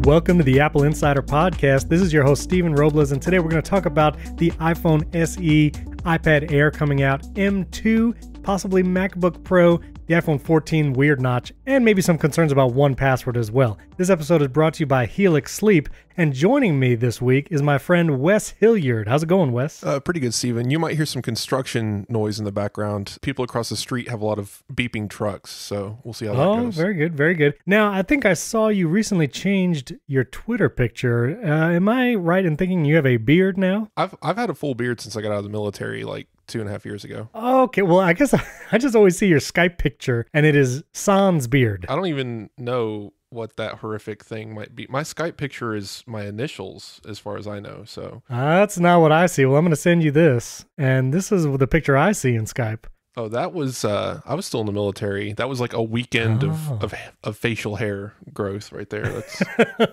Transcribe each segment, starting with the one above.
Welcome to the Apple Insider Podcast. This is your host, Stephen Robles, and today we're going to talk about the iPhone SE, iPad Air coming out, M2, possibly MacBook Pro, the iPhone 14 weird notch, and maybe some concerns about 1Password as well. This episode is brought to you by Helix Sleep, and joining me this week is my friend Wes Hilliard. How's it going, Wes? Pretty good, Steven. You might hear some construction noise in the background. People across the street have a lot of beeping trucks, so we'll see how that goes. Oh, very good, very good. Now, I think I saw you recently changed your Twitter picture. Am I right in thinking you have a beard now? I've had a full beard since I got out of the military, like 2.5 years ago. Okay, well, I guess I just always see your Skype picture, and it is sans beard. I don't even know what that horrific thing might be. My Skype picture is my initials, as far as I know, so. That's not what I see. Well, I'm going to send you this, and this is the picture I see in Skype. Oh, that was, I was still in the military. That was like a weekend of facial hair growth right there. That's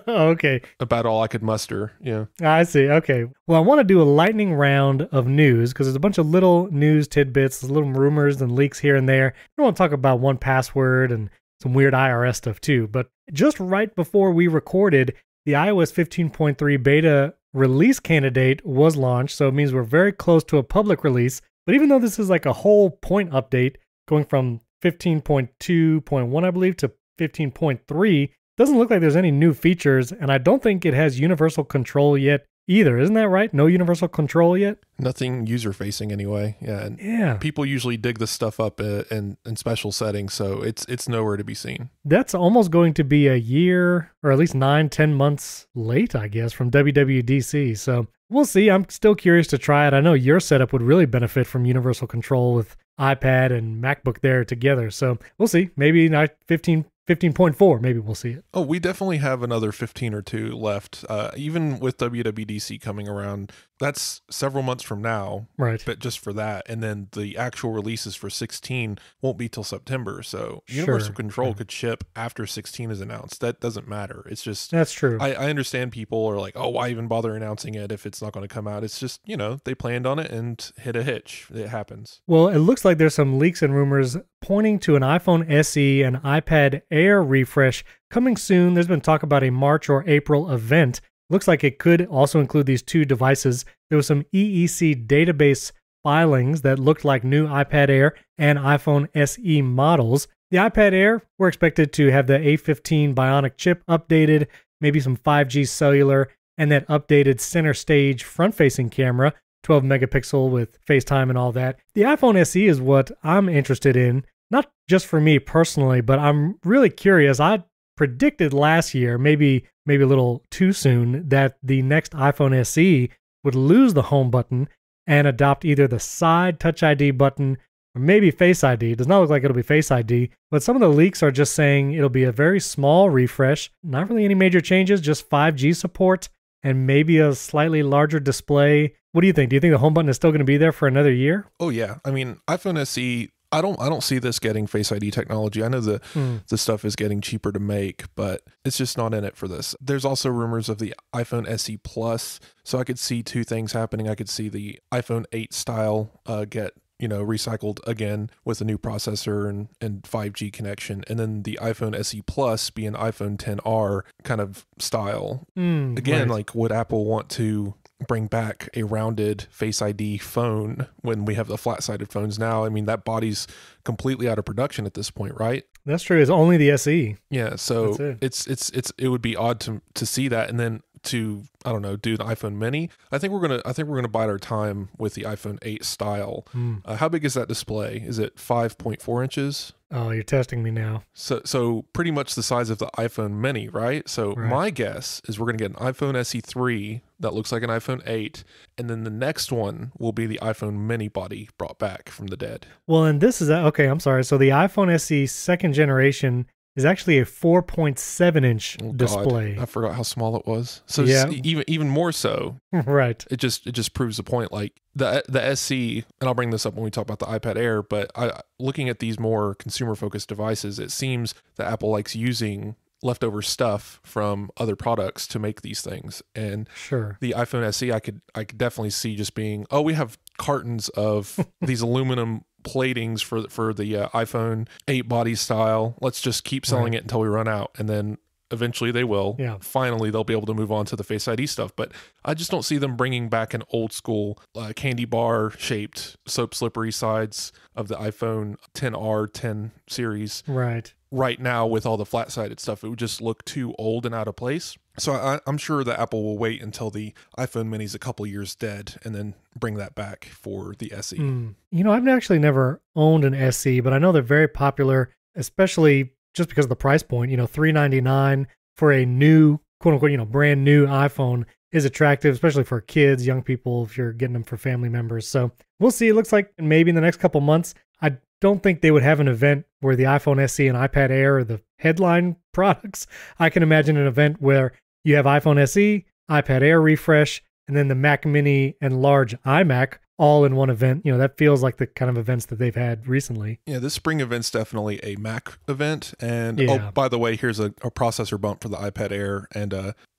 okay. about all I could muster, yeah. I see, okay. Well, I want to do a lightning round of news because there's a bunch of little news tidbits, little rumors and leaks here and there. I want to talk about 1Password and some weird IRS stuff too. But just right before we recorded, the iOS 15.3 beta release candidate was launched, so it means we're very close to a public release. But even though this is like a whole point update going from 15.2.1, I believe, to 15.3, doesn't look like there's any new features, and I don't think it has universal control yet either. Isn't that right? No universal control yet? Nothing user-facing anyway. Yeah, and people usually dig this stuff up in special settings, so it's nowhere to be seen. That's almost going to be a year, or at least 9-10 months late, I guess, from WWDC. So we'll see. I'm still curious to try it. I know your setup would really benefit from universal control with iPad and MacBook there together. So we'll see. Maybe not 15.4, maybe we'll see it. Oh, we definitely have another 15 or 2 left. Even with WWDC coming around, that's several months from now. Right. But just for that. And then the actual releases for 16 won't be till September. So universal control could ship after 16 is announced. That doesn't matter. It's just... That's true. I understand people are like, oh, why even bother announcing it if it's not going to come out? It's just, you know, they planned on it and hit a hitch. It happens. Well, it looks like there's some leaks and rumors pointing to an iPhone SE and iPad Air refresh coming soon. There's been talk about a March or April event. Looks like it could also include these two devices. There was some EEC database filings that looked like new iPad Air and iPhone SE models. The iPad Air, we're expected to have the A15 Bionic chip updated, maybe some 5G cellular, and that updated center stage front-facing camera, 12 megapixel with FaceTime and all that. The iPhone SE is what I'm interested in. Not just for me personally, but I'm really curious. I predicted last year, maybe a little too soon, that the next iPhone SE would lose the home button and adopt either the side Touch ID button or maybe Face ID. It does not look like it'll be Face ID, but some of the leaks are just saying it'll be a very small refresh, not really any major changes, just 5G support and maybe a slightly larger display. What do you think? Do you think the home button is still going to be there for another year? Oh yeah. I mean, iPhone SE, I don't see this getting Face ID technology. I know the stuff is getting cheaper to make, but it's just not in it for this. There's also rumors of the iPhone SE Plus, so I could see two things happening. I could see the iPhone 8 style get recycled again with a new processor and 5G connection, and then the iPhone SE Plus be an iPhone XR kind of style. Again, like, would Apple want to bring back a rounded Face ID phone when we have the flat-sided phones now? I mean, that body's completely out of production at this point, right? That's true. It's only the SE. Yeah, so it would be odd to see that, and then to, I don't know, do the iPhone Mini. I think we're gonna bide our time with the iPhone 8 style. How big is that display? Is it 5.4 inches? Oh, you're testing me now. So pretty much the size of the iPhone Mini, right? So my guess is we're gonna get an iPhone SE 3 that looks like an iPhone 8, and then the next one will be the iPhone Mini body brought back from the dead. Well, and this is okay. I'm sorry. So the iPhone SE second generation is actually a 4.7-inch display. I forgot how small it was. So yeah, even more so. Right. It just proves the point. Like the SE, and I'll bring this up when we talk about the iPad Air, but looking at these more consumer-focused devices, it seems that Apple likes using leftover stuff from other products to make these things. And the iPhone SE, I could definitely see just being, oh, we have cartons of these aluminum platings for the iPhone 8 body style. Let's just keep selling it until we run out, and then eventually they will. Yeah. Finally, they'll be able to move on to the Face ID stuff. But I just don't see them bringing back an old school candy bar shaped soap slippery sides of the iPhone XR 10 series. Right now with all the flat-sided stuff. It would just look too old and out of place. So I'm sure that Apple will wait until the iPhone mini's a couple years dead and then bring that back for the SE. You know, I've actually never owned an SE, but I know they're very popular, especially just because of the price point. You know, $399 for a new, quote unquote, you know, brand new iPhone is attractive, especially for kids, young people, if you're getting them for family members. So we'll see. It looks like maybe in the next couple months. I don't think they would have an event where the iPhone SE and iPad Air are the headline products. I can imagine an event where you have iPhone SE, iPad Air refresh, and then the Mac Mini and large iMac all in one event. You know, that feels like the kind of events that they've had recently. Yeah, this spring event's definitely a Mac event. And yeah. Oh, by the way, here's a processor bump for the iPad Air and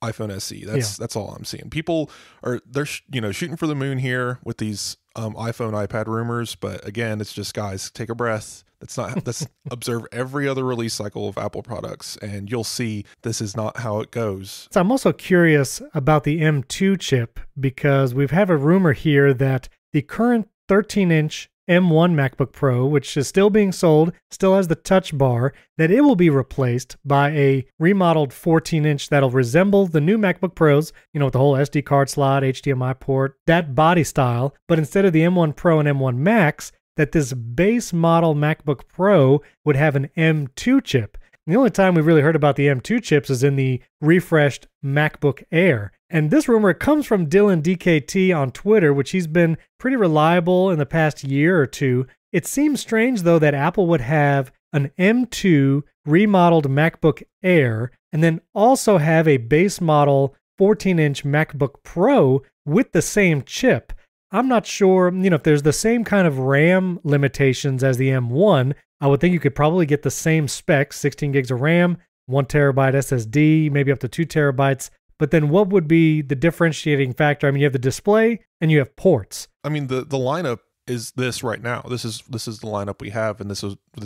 iPhone SE. That's all I'm seeing. People are shooting for the moon here with these iPhone iPad rumors, but again, it's just, guys, take a breath. Let's observe every other release cycle of Apple products, and you'll see this is not how it goes. So I'm also curious about the M2 chip, because we've had a rumor here that the current 13-inch M1 MacBook Pro, which is still being sold, still has the touch bar, that it will be replaced by a remodeled 14-inch that'll resemble the new MacBook Pros, you know, with the whole SD card slot, HDMI port, that body style. But instead of the M1 Pro and M1 Max, that this base model MacBook Pro would have an M2 chip. And the only time we've really heard about the M2 chips is in the refreshed MacBook Air. And this rumor comes from Dylan DKT on Twitter, which he's been pretty reliable in the past year or two. It seems strange, though, that Apple would have an M2 remodeled MacBook Air and then also have a base model 14-inch MacBook Pro with the same chip. I'm not sure, you know, if there's the same kind of RAM limitations as the M1, I would think you could probably get the same specs, 16 gigs of RAM, 1 terabyte SSD, maybe up to 2 terabytes. But then what would be the differentiating factor? I mean, you have the display and you have ports. I mean, the lineup is this right now. This is the lineup we have, and this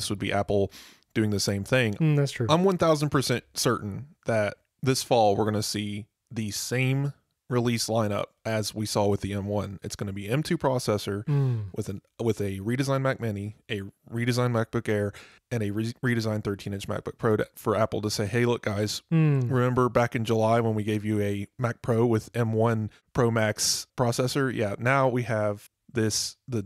would be Apple doing the same thing. That's true. I'm 1000% certain that this fall we're going to see the same release lineup as we saw with the M1. It's going to be M2 processor with a redesigned Mac Mini, a redesigned MacBook Air, and a redesigned 13-inch MacBook Pro for Apple to say, hey, look, guys, remember back in July when we gave you a Mac Pro with M1 Pro Max processor? Yeah, now we have the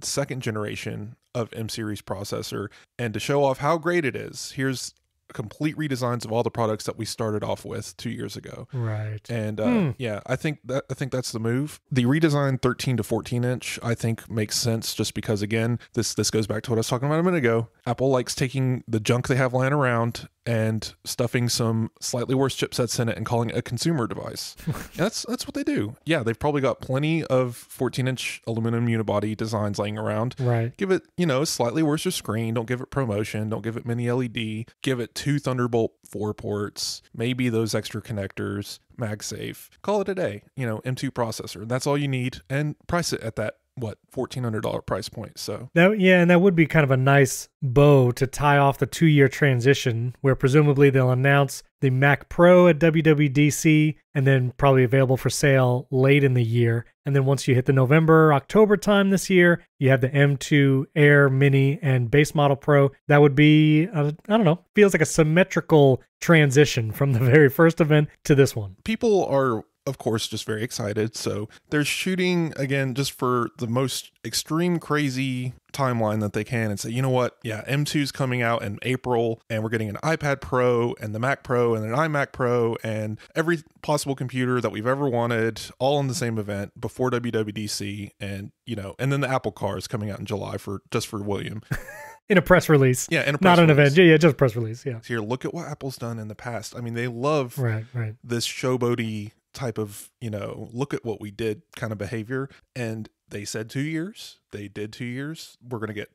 second generation of M series processor, and to show off how great it is, here's complete redesigns of all the products that we started off with 2 years ago. Right. And yeah, I think that's the move. The redesigned 13 to 14 inch I think makes sense, just because, again, this goes back to what I was talking about a minute ago. Apple likes taking the junk they have lying around and stuffing some slightly worse chipsets in it and calling it a consumer device. That's what they do. Yeah, they've probably got plenty of 14-inch aluminum unibody designs laying around. Right. Give it, a slightly worse screen. Don't give it ProMotion. Don't give it mini LED. Give it 2 Thunderbolt 4 ports, maybe those extra connectors, MagSafe. Call it a day. M2 processor. That's all you need, and price it at that $1,400 price point. So and that would be kind of a nice bow to tie off the 2-year transition, where presumably they'll announce the Mac Pro at WWDC and then probably available for sale late in the year. And then once you hit the November-October time this year, you have the M2 Air Mini and base model Pro. That would be, I don't know, feels like a symmetrical transition from the very first event to this one. People are, of course, just very excited. So they're shooting, again, just for the most extreme crazy timeline that they can and say, you know what? Yeah, M2's coming out in April, and we're getting an iPad Pro and the Mac Pro and an iMac Pro and every possible computer that we've ever wanted, all in the same event before WWDC. And, and then the Apple Car is coming out in July just for William. In a press release. Yeah, in a press Not an release. event. Yeah, just a press release. Yeah. Here, look at what Apple's done in the past. I mean, they love right. this showboaty type of, look at what we did kind of behavior. And they said 2 years. They did 2 years. We're going to get,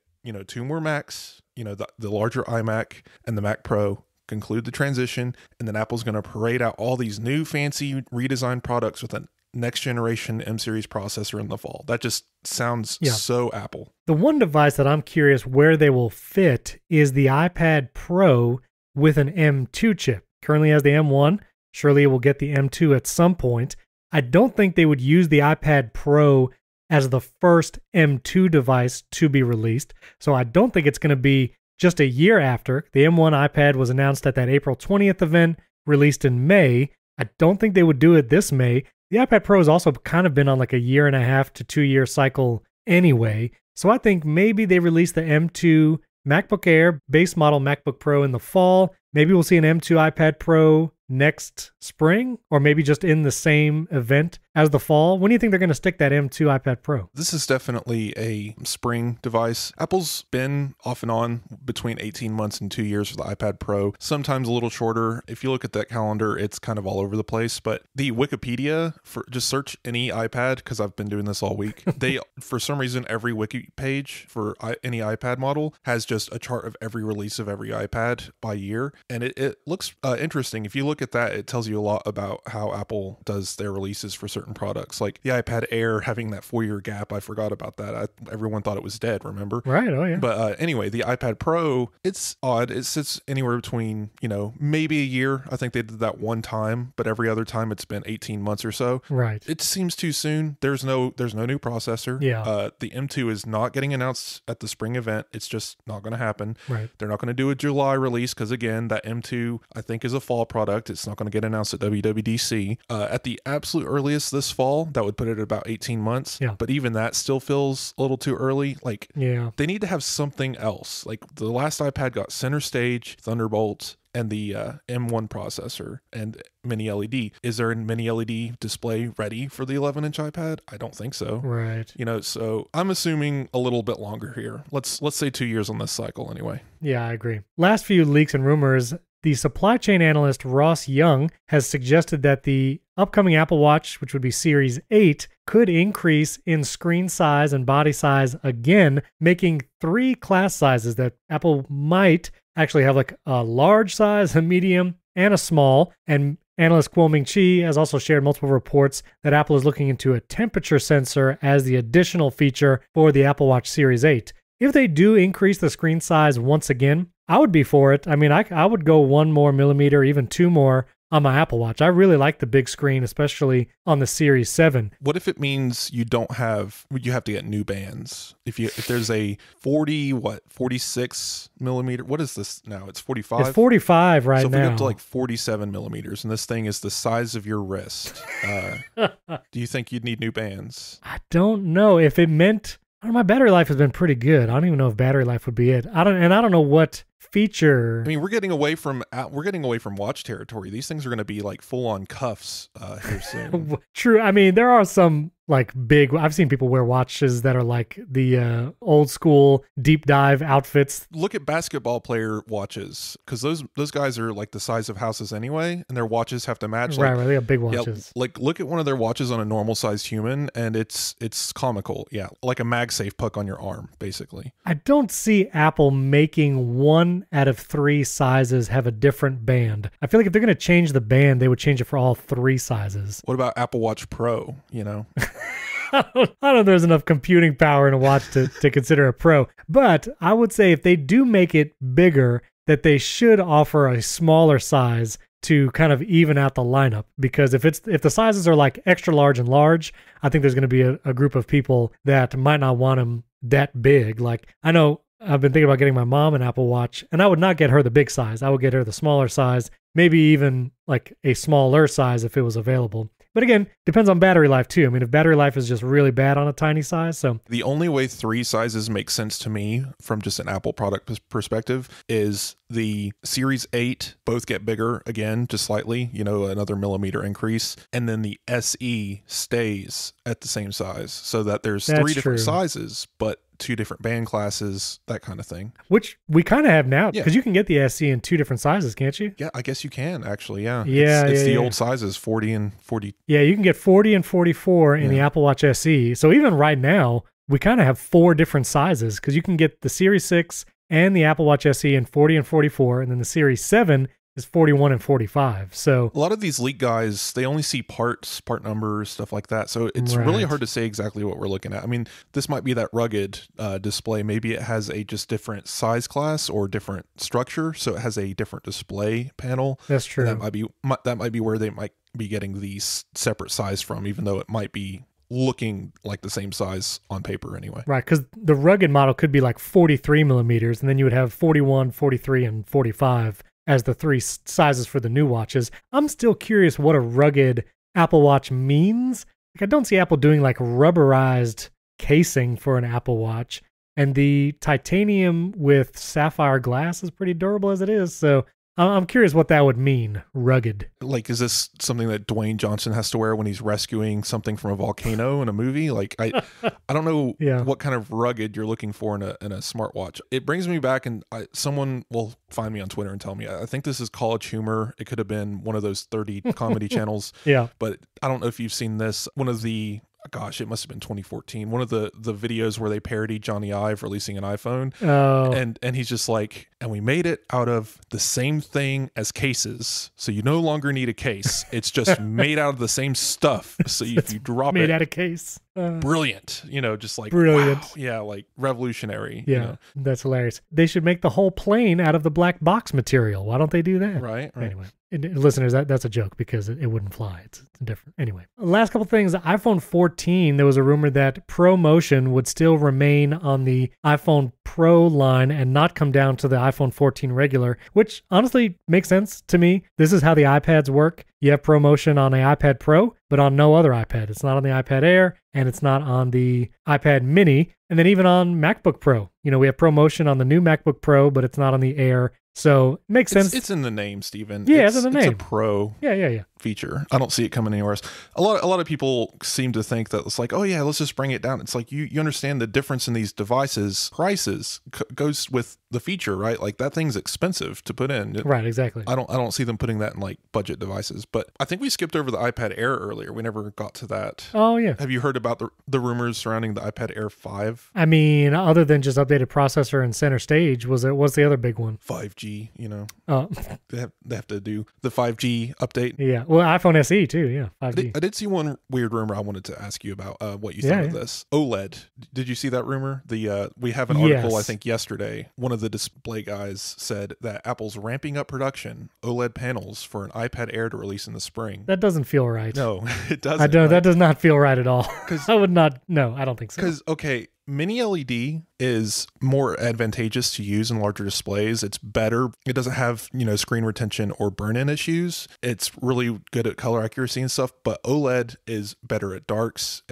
2 more Macs, the larger iMac and the Mac Pro, conclude the transition. And then Apple's going to parade out all these new fancy redesigned products with a next generation M series processor in the fall. That just sounds so Apple. The one device that I'm curious where they will fit is the iPad Pro with an M2 chip. currently has the M1. Surely it will get the M2 at some point. I don't think they would use the iPad Pro as the first M2 device to be released. So I don't think it's going to be just a year after. The M1 iPad was announced at that April 20th event, released in May. I don't think they would do it this May. The iPad Pro has also kind of been on like a 1.5 to 2 year cycle anyway. So I think maybe they release the M2 MacBook Air base model MacBook Pro in the fall. Maybe we'll see an M2 iPad Pro next spring, or maybe just in the same event as the fall. When do you think they're going to stick that M2 iPad Pro? This is definitely a spring device. Apple's been off and on between 18 months and 2 years for the iPad Pro, sometimes a little shorter. If you look at that calendar, it's kind of all over the place. But the Wikipedia, for just search any iPad, because I've been doing this all week. They, for some reason, every wiki page for any iPad model has just a chart of every release of every iPad by year. And it looks interesting. If you look at that, it tells you a lot about how Apple does their releases for certain products. Like the iPad Air having that 4-year gap. I forgot about that. Everyone thought it was dead, remember? Right. Oh, yeah. But anyway, the iPad Pro, it's odd. It sits anywhere between, maybe a year. I think they did that one time, but every other time it's been 18 months or so. Right. It seems too soon. There's no new processor. Yeah. The M2 is not getting announced at the spring event. It's just not going to happen. Right. They're not going to do a July release because, again, that M2, I think, is a fall product. It's not going to get announced at WWDC. At the absolute earliest this fall, that would put it at about 18 months. Yeah. But even that still feels a little too early. Like, yeah, they need to have something else. Like, the last iPad got Center Stage, Thunderbolt, and the M1 processor and mini LED. Is there a mini LED display ready for the 11-inch iPad? I don't think so. Right. So I'm assuming a little bit longer here. Let's say 2 years on this cycle anyway. Yeah, I agree. Last few leaks and rumors. The supply chain analyst Ross Young has suggested that the upcoming Apple Watch, which would be Series 8, could increase in screen size and body size again, making 3 class sizes that Apple might actually have, like a large size, a medium, and a small. And analyst Kuo-Ming Chi has also shared multiple reports that Apple is looking into a temperature sensor as the additional feature for the Apple Watch Series 8. If they do increase the screen size once again, I would be for it. I mean, I would go 1 more millimeter, even 2 more on my Apple Watch. I really like the big screen, especially on the Series 7. What if it means you have to get new bands? If there's a 46 millimeter, what is this now? It's 45? It's 45 right now. So if we go up to like 47 millimeters and this thing is the size of your wrist, do you think you'd need new bands? I don't know. If it meant, my battery life has been pretty good. I don't even know if battery life would be it. I don't know what feature. I mean, we're getting away from watch territory. These things are going to be like full on cuffs here soon. True. I mean, there are some like big. I've seen people wear watches that are like the old school deep dive outfits. Look at basketball player watches, because those guys are like the size of houses anyway, and their watches have to match. Right, they have big watches. Yeah, like look at one of their watches on a normal sized human, and it's comical. Yeah, like a MagSafe puck on your arm, basically. I don't see Apple making 1 out of 3 sizes have a different band. I feel like if they're going to change the band, they would change it for all 3 sizes. What about Apple Watch Pro? I don't know if there's enough computing power in a watch to consider a Pro. But I would say if they do make it bigger, that they should offer a smaller size to kind of even out the lineup. Because if the sizes are like extra large and large, I think there's going to be a group of people that might not want them that big. Like, I know I've been thinking about getting my mom an Apple Watch, and I would not get her the big size. I would get her the smaller size, maybe even like a smaller size if it was available. But again, depends on battery life too. I mean, if battery life is just really bad on a tiny size, so. The only way 3 sizes make sense to me from just an Apple product perspective is the Series 8 both get bigger again, just slightly, another millimeter increase. And then the SE stays at the same size, so that there's 3 different sizes, but 2 different band classes, that kind of thing. Which we kind of have now, because you can get the SE in 2 different sizes, can't you? Yeah, I guess you can actually, yeah. It's the old sizes, 40 and 40. Yeah, you can get 40 and 44 in the Apple Watch SE. So even right now, we kind of have 4 different sizes, because you can get the Series 6 and the Apple Watch SE in 40 and 44, and then the Series 7 is 41 and 45. So a lot of these leak guys, they only see parts, part numbers, stuff like that. So it's really hard to say exactly what we're looking at. I mean, this might be that rugged display. Maybe it has a just different size class or different structure, so it has a different display panel. That's true. And that might be where they might be getting these separate size from, even though it might be looking like the same size on paper anyway. Right, because the rugged model could be like 43 millimeters, and then you would have 41, 43, and 45 as the three sizes for the new watches. I'm still curious what a rugged Apple Watch means. Like, I don't see Apple doing like rubberized casing for an Apple Watch, and the titanium with sapphire glass is pretty durable as it is, so I'm curious what that would mean, rugged. Like, is this something that Dwayne Johnson has to wear when he's rescuing something from a volcano in a movie? Like, I don't know what kind of rugged you're looking for in a smartwatch. It brings me back, and someone will find me on Twitter and tell me, I think this is College Humor. It could have been one of those 30 comedy channels. Yeah. But I don't know if you've seen this. One of the, gosh, it must have been 2014. One of the videos where they parody Johnny Ive releasing an iPhone. Oh. And he's just like, and we made it out of the same thing as cases. So you no longer need a case. It's just made out of the same stuff. So if you drop it. Made out of case. Brilliant. You know, just like, brilliant. Wow, yeah, like revolutionary. Yeah, you know? That's hilarious. They should make the whole plane out of the black box material. Why don't they do that? Right. Anyway. Listeners, that's a joke because it wouldn't fly. It's different. Anyway, last couple things. iPhone 14, there was a rumor that ProMotion would still remain on the iPhone Pro line and not come down to the iPhone 14 regular, which honestly makes sense to me. This is how the iPads work. You have ProMotion on the iPad Pro, but on no other iPad. It's not on the iPad Air, and it's not on the iPad Mini, and then even on MacBook Pro. You know, we have ProMotion on the new MacBook Pro, but it's not on the Air. So it makes sense. It's in the name, Stephen. Yeah, it's in the name. It's a Pro. Yeah. Feature. I don't see it coming anywhere else. A lot of people seem to think that it's like, oh yeah, let's just bring it down. It's like you understand the difference in these devices. Prices goes with the feature, right? Like that thing's expensive to put in. Right, exactly. I don't see them putting that in like budget devices. But I think we skipped over the iPad Air earlier. We never got to that. Oh yeah. Have you heard about the rumors surrounding the iPad Air 5? I mean, other than just updated processor and center stage, what's the other big one? 5G. You know, they have to do the 5G update. Yeah. Well, iPhone SE too. Yeah. 5G. I did see one weird rumor I wanted to ask you about what you thought of this. OLED. Did you see that rumor? We have an article, I think yesterday. One of the display guys said that Apple's ramping up production OLED panels for an iPad Air to release in the spring. That doesn't feel right. No, it doesn't. I don't. That does not feel right at all. I would not. No, I don't think so. Because okay. Mini LED is more advantageous to use in larger displays. It's better. It doesn't have, screen retention or burn-in issues. It's really good at color accuracy and stuff, but OLED is better at darks.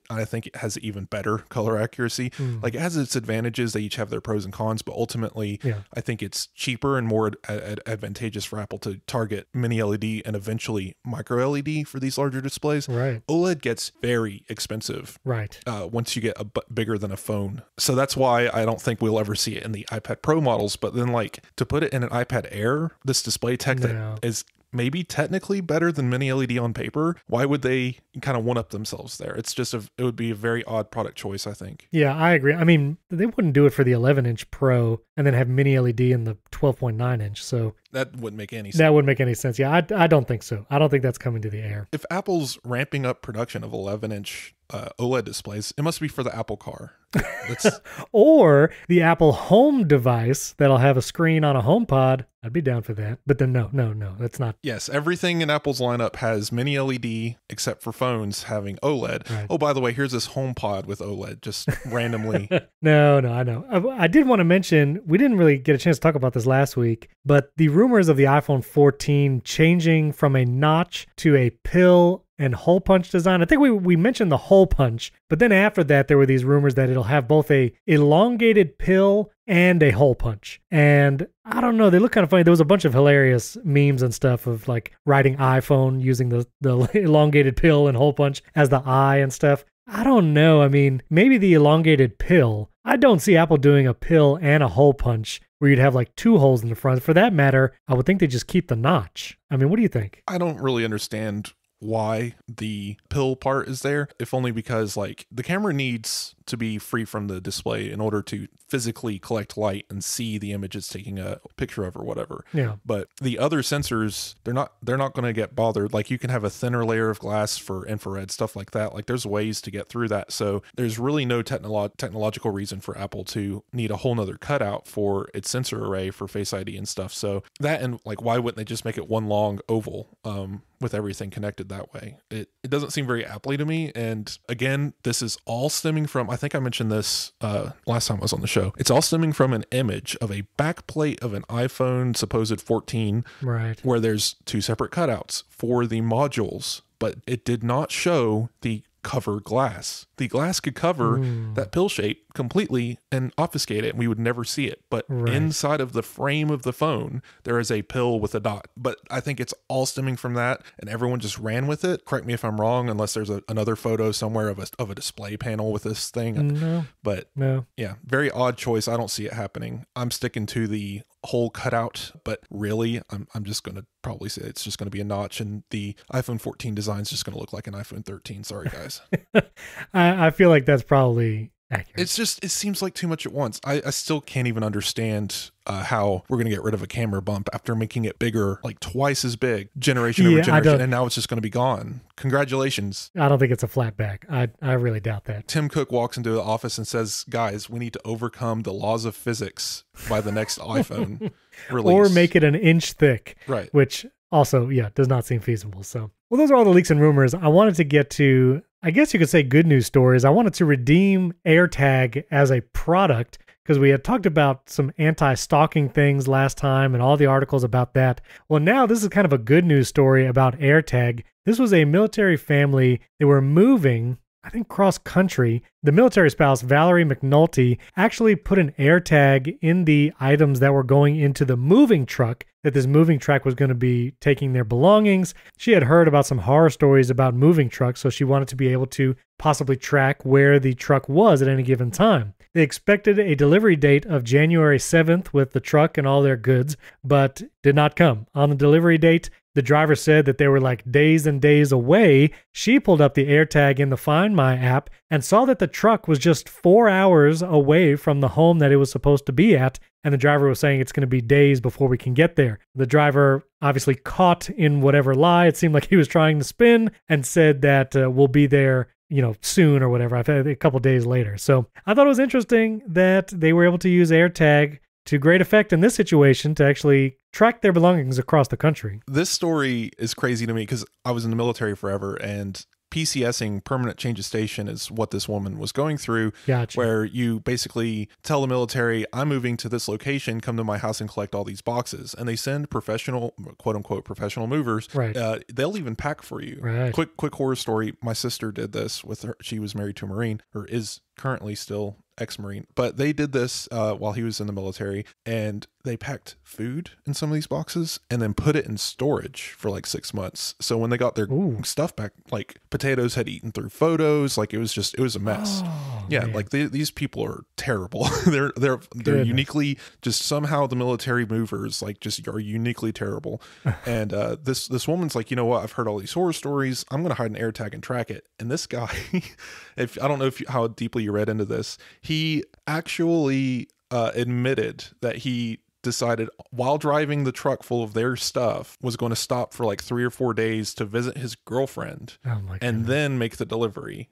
I think it has even better color accuracy. Like it has its advantages. They each have their pros and cons, but ultimately I think it's cheaper and more advantageous for Apple to target Mini LED and eventually micro LED for these larger displays. Right. OLED gets very expensive. Right. Once you get bigger than a phone. So that's why I don't think we'll ever see it in the iPad Pro models. But then like to put it in an iPad Air, this display tech that is maybe technically better than Mini LED on paper, why would they kind of one up themselves there? It's just it would be a very odd product choice, I think. Yeah, I agree. I mean, they wouldn't do it for the 11-inch Pro and then have Mini LED in the 12.9-inch. So that wouldn't make any sense. That wouldn't make any sense. Yeah, I don't think so. I don't think that's coming to the Air. If Apple's ramping up production of 11-inch OLED displays, it must be for the Apple Car. Or the Apple Home device that'll have a screen on a HomePod. I'd be down for that. But then no, that's not. Yes, everything in Apple's lineup has Mini LED except for phones having OLED. Right. Oh, by the way, here's this HomePod with OLED just randomly. No, I know. I did want to mention, we didn't really get a chance to talk about this last week, but the rumors of the iPhone 14 changing from a notch to a pill and hole punch design. I think we mentioned the hole punch, but then after that, there were these rumors that it'll have both a elongated pill and a hole punch. And I don't know, they look kind of funny. There was a bunch of hilarious memes and stuff of like writing iPhone using the elongated pill and hole punch as the I and stuff. I don't know. I mean, maybe the elongated pill. I don't see Apple doing a pill and a hole punch where you'd have like two holes in the front. For that matter, I would think they just keep the notch. I mean, what do you think? I don't really understand why the pill part is there, if only because like the camera needs to be free from the display in order to physically collect light and see the image it's taking a picture of or whatever. Yeah. But the other sensors, they're not going to get bothered. Like you can have a thinner layer of glass for infrared, stuff like that. Like there's ways to get through that. So there's really no technological reason for Apple to need a whole nother cutout for its sensor array for Face ID and stuff. So that, and like, why wouldn't they just make it one long oval with everything connected that way? It doesn't seem very Apple-y to me. And again, this is all stemming from, I think I mentioned this last time I was on the show. It's all stemming from an image of a backplate of an iPhone supposed 14, right, where there's two separate cutouts for the modules, but it did not show the cover glass. The glass could cover that pill shape completely and obfuscate it, and we would never see it. But inside of the frame of the phone, there is a pill with a dot. But I think it's all stemming from that, and everyone just ran with it. Correct me if I'm wrong, unless there's another photo somewhere of a display panel with this thing. No. But yeah, very odd choice. I don't see it happening. I'm sticking to the whole cutout, but really, I'm just going to probably say it's just going to be a notch, and the iPhone 14 design is just going to look like an iPhone 13. Sorry, guys. I feel like that's probably accurate. It's just, it seems like too much at once. I still can't even understand how we're going to get rid of a camera bump after making it bigger, like twice as big, generation over generation, and now it's just going to be gone. Congratulations. I don't think it's a flat back. I really doubt that. Tim Cook walks into the office and says, guys, we need to overcome the laws of physics by the next iPhone release. Or make it an inch thick. Right. Which also, does not seem feasible. So, well, those are all the leaks and rumors. I wanted to get to, I guess you could say, good news stories. I wanted to redeem AirTag as a product, because we had talked about some anti-stalking things last time and all the articles about that. Well, now this is kind of a good news story about AirTag. This was a military family. They were moving, I think, cross country. The military spouse, Valerie McNulty, actually put an AirTag in the items that were going into the moving truck, that this moving truck was going to be taking their belongings. She had heard about some horror stories about moving trucks, so she wanted to be able to possibly track where the truck was at any given time. They expected a delivery date of January 7th with the truck and all their goods, but did not come. On the delivery date, the driver said that they were like days and days away. She pulled up the AirTag in the Find My app and saw that the truck was just 4 hours away from the home that it was supposed to be at, and the driver was saying it's going to be days before we can get there. The driver, obviously caught in whatever lie it seemed like he was trying to spin, and said that we'll be there soon or whatever, a couple days later. So I thought it was interesting that they were able to use AirTag to great effect in this situation to actually track their belongings across the country. This story is crazy to me because I was in the military forever, and PCSing, permanent change of station, is what this woman was going through. Gotcha. Where you basically tell the military, I'm moving to this location, come to my house and collect all these boxes. And they send professional, quote unquote, professional movers. Right. They'll even pack for you. Right. Quick horror story. My sister did this with her. She was married to a Marine, or is currently still ex-Marine, but they did this while he was in the military, and they packed food in some of these boxes and then put it in storage for like 6 months. So when they got their stuff back, like potatoes had eaten through photos, like it was a mess. Man. Like these people are terrible. they're uniquely, just somehow the military movers like just are uniquely terrible. And this woman's like, you know what? I've heard all these horror stories. I'm gonna hide an AirTag and track it. And this guy, if I don't know how deeply you read into this, he actually admitted that he decided while driving the truck full of their stuff was going to stop for like 3 or 4 days to visit his girlfriend and then make the delivery.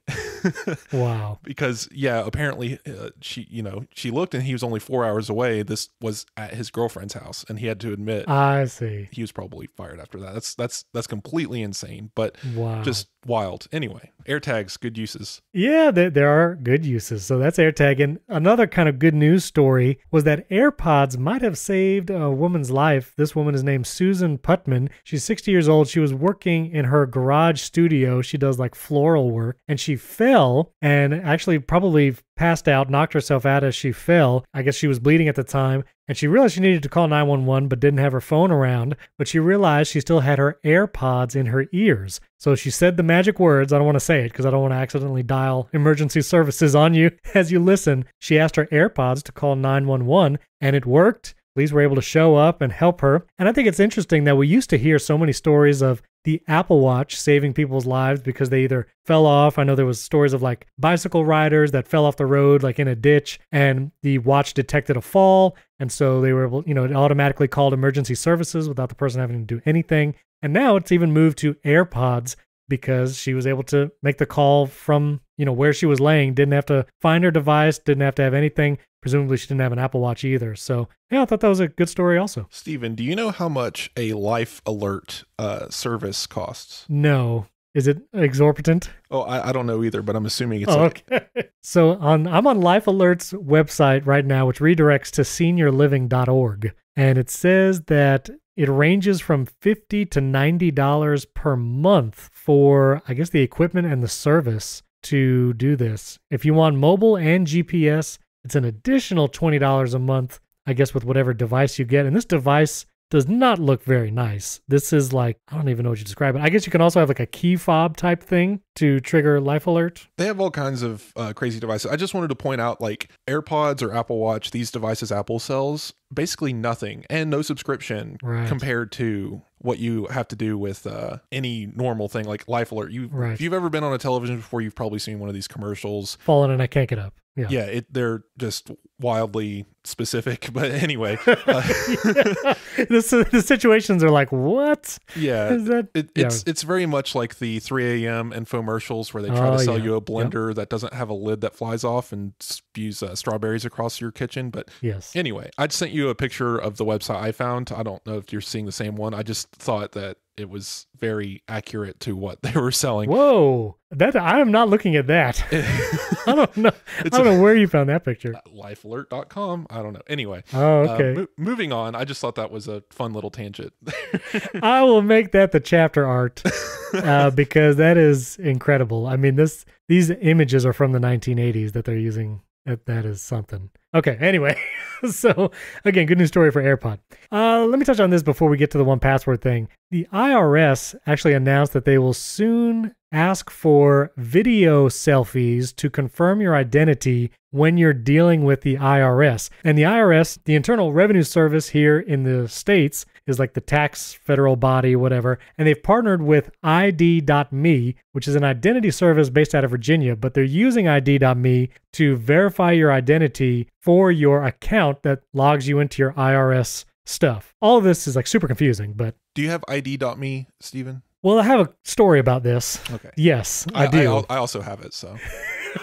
Wow. Because apparently she looked and he was only 4 hours away. This was at his girlfriend's house, and he had to admit, I see, he was probably fired after that. That's completely insane, but wow, just wild. Anyway, AirTags, good uses. Yeah, there are good uses. So that's AirTag. And another kind of good news story was that AirPods might have saved a woman's life. This woman is named Susan Putman. She's 60 years old. She was working in her garage studio. She does like floral work, and she fell and actually probably passed out, knocked herself out as she fell. I guess she was bleeding at the time, and she realized she needed to call 911 but didn't have her phone around. But she realized she still had her AirPods in her ears. So she said the magic words. I don't want to say it because I don't want to accidentally dial emergency services on you as you listen. She asked her AirPods to call 911, and it worked. police were able to show up and help her. And I think it's interesting that we used to hear so many stories of the Apple Watch saving people's lives because they either fell off. I know there was stories of like bicycle riders that fell off the road, like in a ditch, and the watch detected a fall. And so they were able, it automatically called emergency services without the person having to do anything. And now it's even moved to AirPods because she was able to make the call from, where she was laying, didn't have to find her device, didn't have to have anything. Presumably she didn't have an Apple Watch either. So yeah, I thought that was a good story also. Steven, do you know how much a Life Alert service costs? No. Is it exorbitant? Oh, I don't know either, but I'm assuming it's okay. So I'm on Life Alert's website right now, which redirects to seniorliving.org. And it says that it ranges from $50 to $90 per month for, I guess, the equipment and the service to do this. If you want mobile and GPS, it's an additional $20 a month, I guess, with whatever device you get. And this device does not look very nice. This is like, I don't even know what you describe it. I guess you can also have like a key fob type thing to trigger Life Alert. They have all kinds of crazy devices. I just wanted to point out, like AirPods or Apple Watch, these devices Apple sells, basically nothing and no subscription compared to what you have to do with any normal thing like Life Alert. If you've ever been on a television before, you've probably seen one of these commercials. Fallen and I can't get up. Yeah, they're just wildly specific. But anyway, the situations are like, what? Yeah, it's very much like the 3 a.m. infomercials where they try to sell you a blender that doesn't have a lid that flies off and spews strawberries across your kitchen. But anyway, I just sent you a picture of the website I found. I don't know if you're seeing the same one. I just thought that it was very accurate to what they were selling. Whoa, I am not looking at that. I don't know. I don't know where you found that picture. Lifealert.com. I don't know. Anyway. Oh, okay. Moving on. I just thought that was a fun little tangent. I will make that the chapter art because that is incredible. I mean, these images are from the 1980s that they're using. That is something. Okay, anyway. So, again, good news story for AirPod. Let me touch on this before we get to the 1Password thing. The IRS actually announced that they will soon ask for video selfies to confirm your identity when you're dealing with the IRS. And the IRS, the Internal Revenue Service here in the States, is like the tax federal body, whatever. And they've partnered with ID.me, which is an identity service based out of Virginia, but they're using ID.me to verify your identity for your account that logs you into your IRS stuff. All of this is like super confusing, but... Do you have ID.me, Steven? Well, I have a story about this. Okay. Yes, I do. I also have it, so...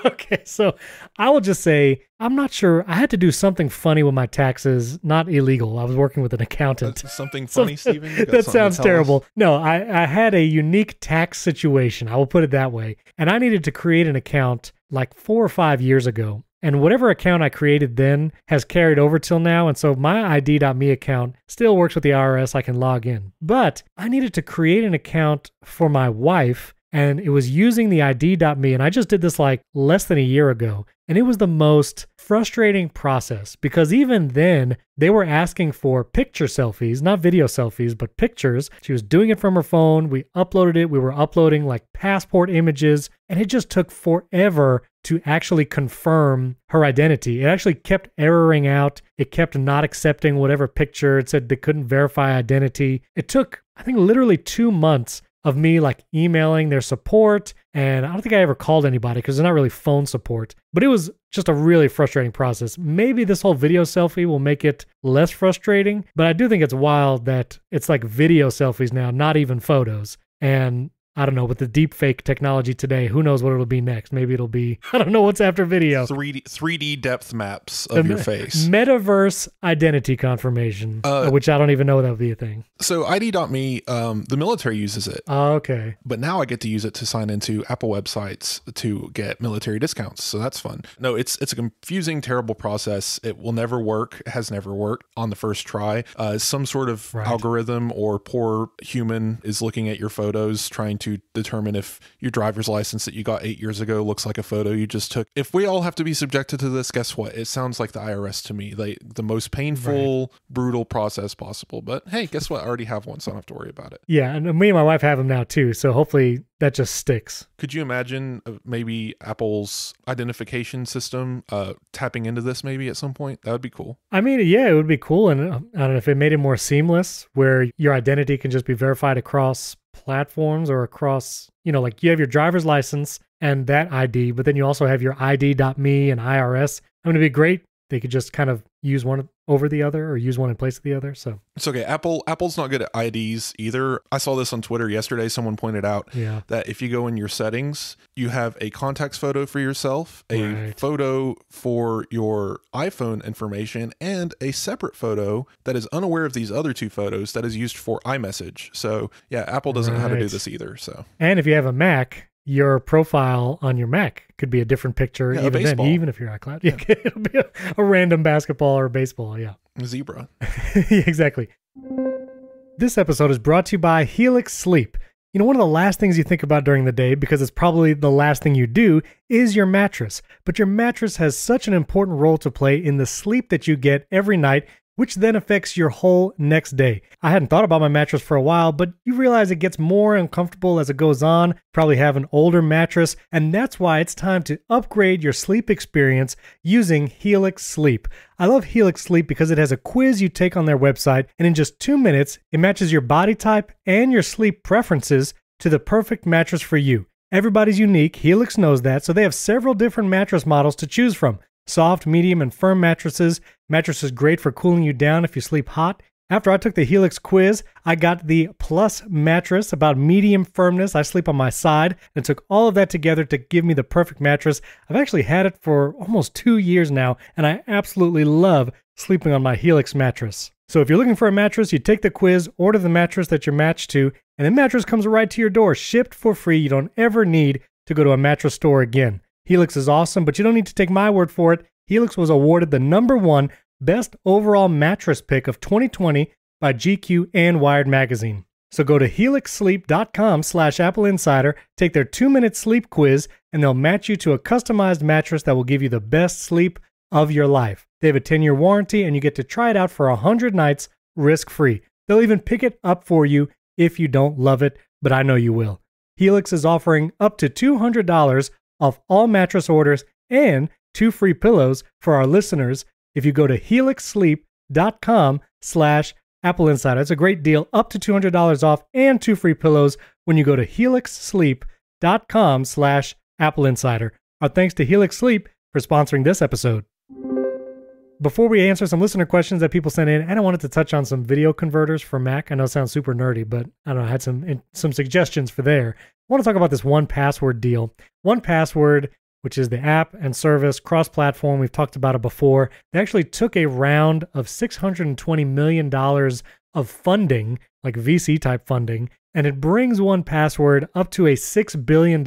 Okay, so I will just say, I'm not sure. I had to do something funny with my taxes, not illegal. I was working with an accountant. Something funny, Steven? That sounds terrible. No, I had a unique tax situation. I will put it that way. And I needed to create an account like 4 or 5 years ago. And whatever account I created then has carried over till now. And so my ID.me account still works with the IRS. I can log in. But I needed to create an account for my wife, and it was using the ID.me. And I just did this like less than a year ago. And it was the most frustrating process because even then they were asking for picture selfies, not video selfies, but pictures. She was doing it from her phone. We uploaded it. We were uploading like passport images, and it just took forever to actually confirm her identity. It actually kept erroring out. It kept not accepting whatever picture. It said they couldn't verify identity. It took, I think, literally 2 months of me like emailing their support. And I don't think I ever called anybody because they're not really phone support. But it was just a really frustrating process. Maybe this whole video selfie will make it less frustrating. But I do think it's wild that it's like video selfies now, not even photos. And I don't know, with the deep fake technology today, who knows what it'll be next? Maybe it'll be, I don't know what's after video. 3D depth maps of your face. Metaverse identity confirmation, which I don't even know that would be a thing. So ID.me, the military uses it. Oh, okay. But now I get to use it to sign into Apple websites to get military discounts. So that's fun. No, it's a confusing, terrible process. It will never work. It has never worked on the first try. Some sort of algorithm or poor human is looking at your photos trying to to determine if your driver's license that you got 8 years ago looks like a photo you just took. If we all have to be subjected to this, guess what? It sounds like the IRS to me. The most painful, brutal process possible. But hey, guess what? I already have one, so I don't have to worry about it. Yeah, and me and my wife have them now too, so hopefully that just sticks. Could you imagine maybe Apple's identification system tapping into this maybe at some point? That would be cool. I mean, yeah, it would be cool. And I don't know if it made it more seamless where your identity can just be verified across platforms or across, like you have your driver's license and that ID, but then you also have your ID.me and IRS. I mean, it'd be great. They could just kind of use one over the other or use one in place of the other. So it's okay. Apple's not good at IDs either. I saw this on Twitter yesterday. Someone pointed out that if you go in your settings, you have a contacts photo for yourself, a photo for your iPhone information, and a separate photo that is unaware of these other two photos that is used for iMessage. So yeah, Apple doesn't know how to do this either. So, and if you have a Mac, your profile on your Mac could be a different picture, even if you're iCloud. Yeah. It'll be a random basketball or baseball, yeah. A zebra. Yeah, exactly. This episode is brought to you by Helix Sleep. One of the last things you think about during the day, because it's probably the last thing you do, is your mattress. But your mattress has such an important role to play in the sleep that you get every night, which then affects your whole next day. I hadn't thought about my mattress for a while, but you realize it gets more uncomfortable as it goes on. Probably have an older mattress, and that's why it's time to upgrade your sleep experience using Helix Sleep. I love Helix Sleep because it has a quiz you take on their website, and in just 2 minutes, it matches your body type and your sleep preferences to the perfect mattress for you. Everybody's unique. Helix knows that, so they have several different mattress models to choose from. Soft, medium, and firm mattresses. Mattresses great for cooling you down if you sleep hot. After I took the Helix quiz, I got the Plus mattress, about medium firmness. I sleep on my side, and took all of that together to give me the perfect mattress. I've actually had it for almost 2 years now, and I absolutely love sleeping on my Helix mattress. So if you're looking for a mattress, you take the quiz, order the mattress that you're matched to, and the mattress comes right to your door, shipped for free. You don't ever need to go to a mattress store again. Helix is awesome, but you don't need to take my word for it. Helix was awarded the #1 best overall mattress pick of 2020 by GQ and Wired Magazine. So go to helixsleep.com/Apple Insider, take their 2-minute sleep quiz, and they'll match you to a customized mattress that will give you the best sleep of your life. They have a 10-year warranty, and you get to try it out for 100 nights risk-free. They'll even pick it up for you if you don't love it, but I know you will. Helix is offering up to $200 off all mattress orders and 2 free pillows for our listeners if you go to helixsleep.com/Apple Insider. It's a great deal, up to $200 off and 2 free pillows when you go to helixsleep.com/Apple Insider. Our thanks to Helix Sleep for sponsoring this episode. Before we answer some listener questions that people sent in, and I wanted to touch on some video converters for Mac. I know it sounds super nerdy, but I don't know, I had some suggestions for there. I want to talk about this 1Password deal. 1Password, which is the app and service cross-platform. We've talked about it before. They actually took a round of $620 million of funding, like VC-type funding, and it brings 1Password up to a $6 billion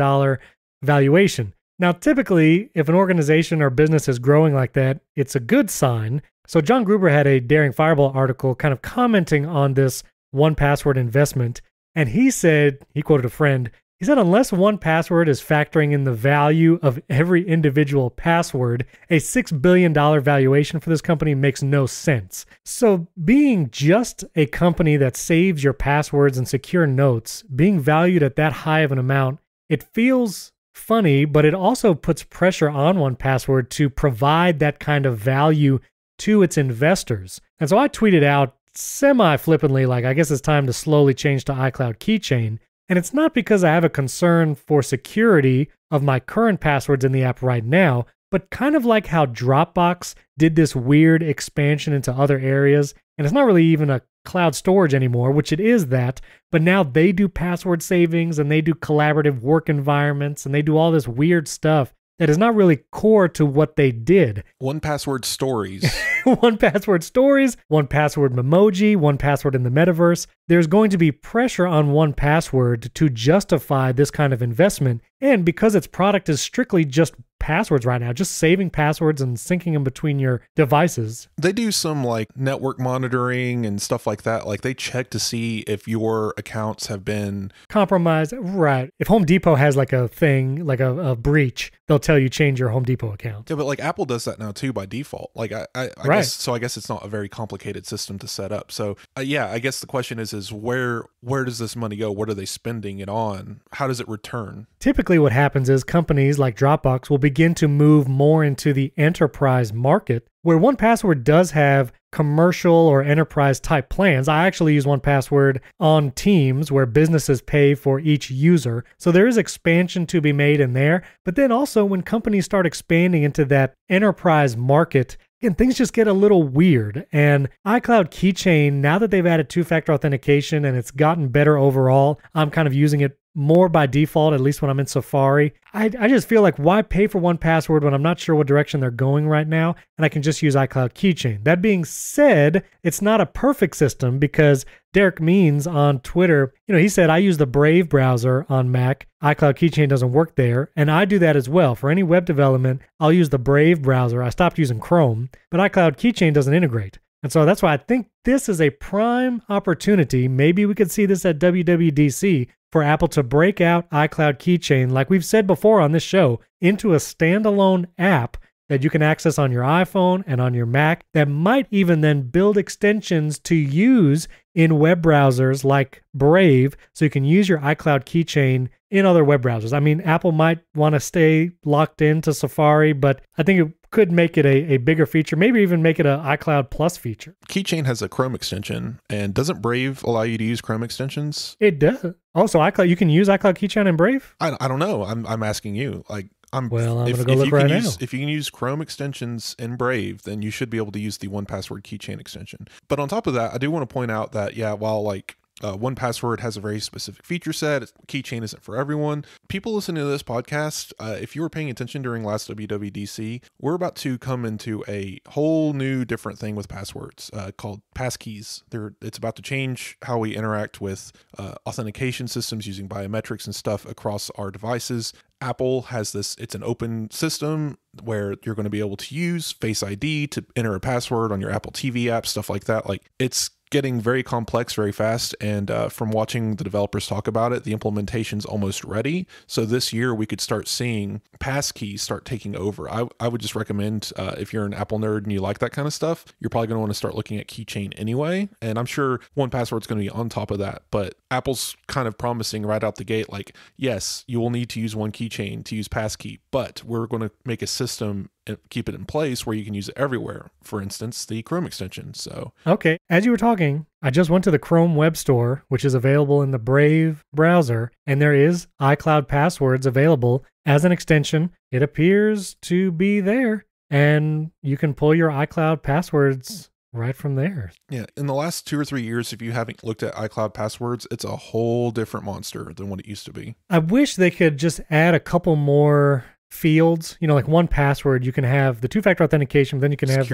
valuation. Now, typically, if an organization or business is growing like that, it's a good sign. So John Gruber had a Daring Fireball article kind of commenting on this 1Password investment, and he said, he quoted a friend, he said, unless 1Password is factoring in the value of every individual password, a $6 billion valuation for this company makes no sense. So being just a company that saves your passwords and secure notes, being valued at that high of an amount, it feels funny, but it also puts pressure on 1Password to provide that kind of value to its investors. And so I tweeted out semi-flippantly, like, I guess it's time to slowly change to iCloud Keychain. And it's not because I have a concern for security of my current passwords in the app right now, but kind of like how Dropbox did this weird expansion into other areas. And it's not really even a cloud storage anymore, which it is that, but now they do password savings and they do collaborative work environments and they do all this weird stuff that is not really core to what they did. 1Password stories. 1Password stories, 1Password Memoji, 1Password in the metaverse. There's going to be pressure on 1Password to justify this kind of investment And because its product is strictly just passwords right now, just saving passwords and syncing them between your devices. They do some like network monitoring and stuff like that. Like they check to see if your accounts have been compromised. Right. If Home Depot has like a thing, like a breach, they'll tell you change your Home Depot account. Yeah, but like Apple does that now too by default. Like I right. guess, so I guess it's not a very complicated system to set up. So yeah, I guess the question is where does this money go? What are they spending it on? How does it return? Typically what happens is companies like Dropbox will begin to move more into the enterprise market, where 1Password does have commercial or enterprise type plans. I actually use 1Password on Teams where businesses pay for each user. So there is expansion to be made in there. But then also when companies start expanding into that enterprise market, again, things just get a little weird. And iCloud Keychain, now that they've added two-factor authentication and it's gotten better overall, I'm kind of using it more by default, at least when I'm in Safari. I just feel like why pay for 1Password when I'm not sure what direction they're going right now, and I can just use iCloud Keychain. That being said, it's not a perfect system because Derek Means on Twitter, he said, I use the Brave browser on Mac. iCloud Keychain doesn't work there, and I do that as well. For any web development, I'll use the Brave browser. I stopped using Chrome, but iCloud Keychain doesn't integrate. And so that's why I think this is a prime opportunity. Maybe we could see this at WWDC for Apple to break out iCloud Keychain, like we've said before on this show, into a standalone app that you can access on your iPhone and on your Mac that might even then build extensions to use in web browsers like Brave, so you can use your iCloud Keychain in other web browsers. I mean, Apple might want to stay locked into Safari, but I think it could make it a bigger feature, maybe even make it an iCloud Plus feature. Keychain has a Chrome extension, and doesn't Brave allow you to use Chrome extensions? It does. Also, iCloud, you can use iCloud Keychain in Brave? I don't know. I'm asking you. Like, I'm going to go look right now. If you can use Chrome extensions in Brave, then you should be able to use the 1Password Keychain extension. But on top of that, I do want to point out that, yeah, while like 1Password has a very specific feature set, Keychain isn't for everyone. People listening to this podcast, if you were paying attention during last WWDC, we're about to come into a whole new different thing with passwords called passkeys. It's about to change how we interact with authentication systems using biometrics and stuff across our devices. Apple has this, it's an open system where you're going to be able to use Face ID to enter a password on your Apple TV app, stuff like that. Like, it's getting very complex very fast, and from watching the developers talk about it, the implementation's almost ready. So this year we could start seeing passkeys start taking over. I would just recommend, if you're an Apple nerd and you like that kind of stuff, you're probably going to want to start looking at Keychain anyway. And I'm sure 1Password's going to be on top of that, but Apple's kind of promising right out the gate, like, yes, you will need to use one keychain to use passkey, but we're going to make a system and keep it in place where you can use it everywhere. For instance, the Chrome extension. So, okay, as you were talking, I just went to the Chrome Web Store, which is available in the Brave browser, and there is iCloud Passwords available as an extension. It appears to be there, and you can pull your iCloud passwords right from there. Yeah, in the last 2 or 3 years, if you haven't looked at iCloud Passwords, it's a whole different monster than what it used to be. I wish they could just add a couple more fields, like 1Password, you can have the two-factor authentication, but then you can have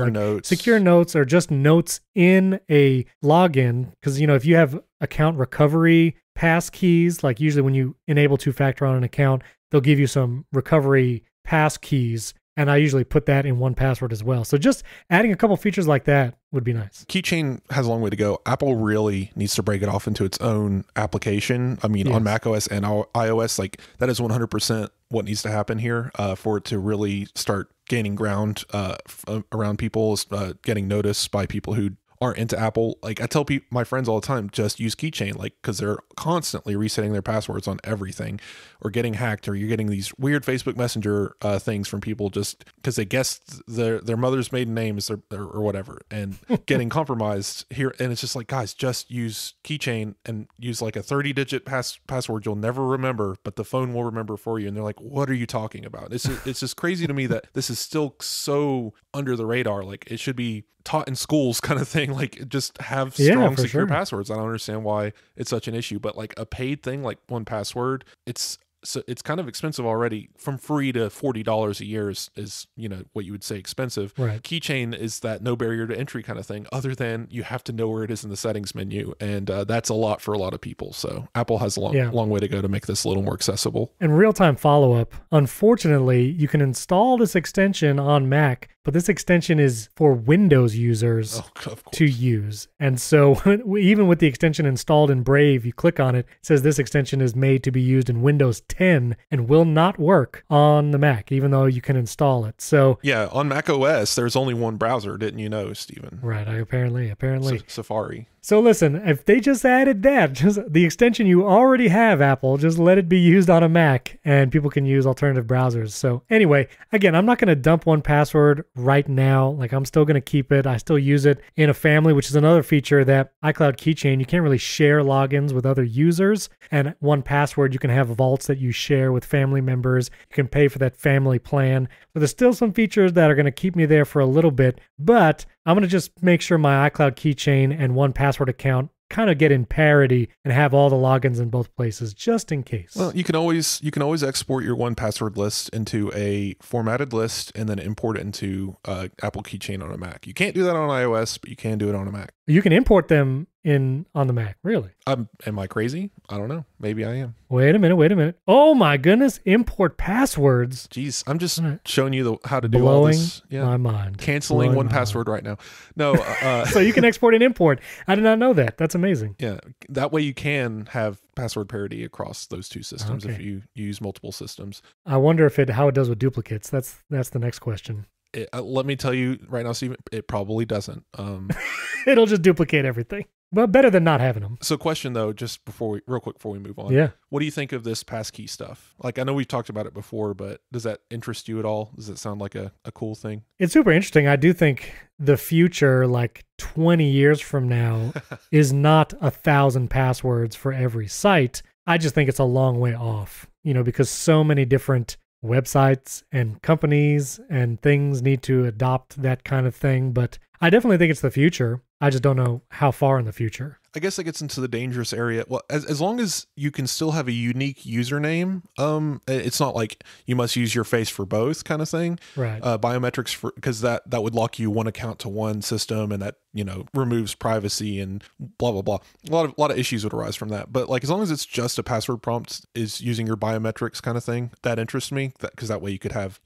secure notes or just notes in a login. Because, if you have account recovery pass keys, like usually when you enable two-factor on an account, they'll give you some recovery pass keys. And I usually put that in 1Password as well. So just adding a couple features like that would be nice. Keychain has a long way to go. Apple really needs to break it off into its own application. I mean, yes. On macOS and iOS, like that is 100% what needs to happen here for it to really start gaining ground around people, getting noticed by people who aren't into Apple. Like I tell my friends all the time, just use Keychain, like, because they're constantly resetting their passwords on everything, or getting hacked, or you're getting these weird Facebook Messenger things from people just because they guessed their mother's maiden name is or whatever, and getting compromised here. And it's just like, guys, just use Keychain and use like a 30-digit password you'll never remember, but the phone will remember for you. And they're like, what are you talking about? It's just crazy to me that this is still so under the radar. Like it should be taught in schools kind of thing, like just have strong secure passwords. I don't understand why it's such an issue, but like a paid thing like 1Password, it's so it's kind of expensive already. From free to $40 a year is what you would say expensive. Right. Keychain is that no barrier to entry kind of thing, other than you have to know where it is in the settings menu, and that's a lot for a lot of people. So Apple has a long way to go to make this a little more accessible. And real-time follow-up, unfortunately, you can install this extension on Mac, but this extension is for Windows users to use. And so even with the extension installed in Brave, you click on it, it says this extension is made to be used in Windows 10 and will not work on the Mac, even though you can install it. So yeah, on Mac OS, there's only one browser, didn't you know, Stephen? Right, apparently. Safari. So listen, if they just added that, just the extension you already have, Apple, just let it be used on a Mac and people can use alternative browsers. So anyway, again, I'm not going to dump 1Password right now. Like, I'm still going to keep it. I still use it in a family, which is another feature that iCloud Keychain, you can't really share logins with other users. And 1Password, you can have vaults that you share with family members. You can pay for that family plan. But there's still some features that are going to keep me there for a little bit, but I'm going to just make sure my iCloud Keychain and 1Password account kind of get in parity and have all the logins in both places just in case. Well, you can always export your 1Password list into a formatted list and then import it into Apple Keychain on a Mac. You can't do that on iOS, but you can do it on a Mac. You can import them on the Mac, really? Am I crazy? I don't know. Maybe I am. Wait a minute. Oh my goodness, import passwords. Jeez, I'm just showing you how to do all this. Yeah. My mind. Canceling 1Password right now. No. So you can export and import. I did not know that. That's amazing. Yeah, that way you can have password parity across those two systems if you use multiple systems. I wonder how it does with duplicates. That's the next question. Let me tell you right now, Stephen, it probably doesn't. It'll just duplicate everything. But better than not having them. So question though, just real quick before we move on. Yeah. What do you think of this passkey stuff? Like, I know we've talked about it before, but does that interest you at all? Does it sound like a cool thing? It's super interesting. I do think the future, like 20 years from now, is not 1,000 passwords for every site. I just think it's a long way off, because so many different websites and companies and things need to adopt that kind of thing. But I definitely think it's the future. I just don't know how far in the future. I guess it gets into the dangerous area. Well, as long as you can still have a unique username, it's not like you must use your face for both kind of thing. Right. Biometrics, because that would lock you one account to one system, and that removes privacy and blah blah blah. A lot of issues would arise from that. But like, as long as it's just a password prompt is using your biometrics kind of thing, that interests me. Because that way you could have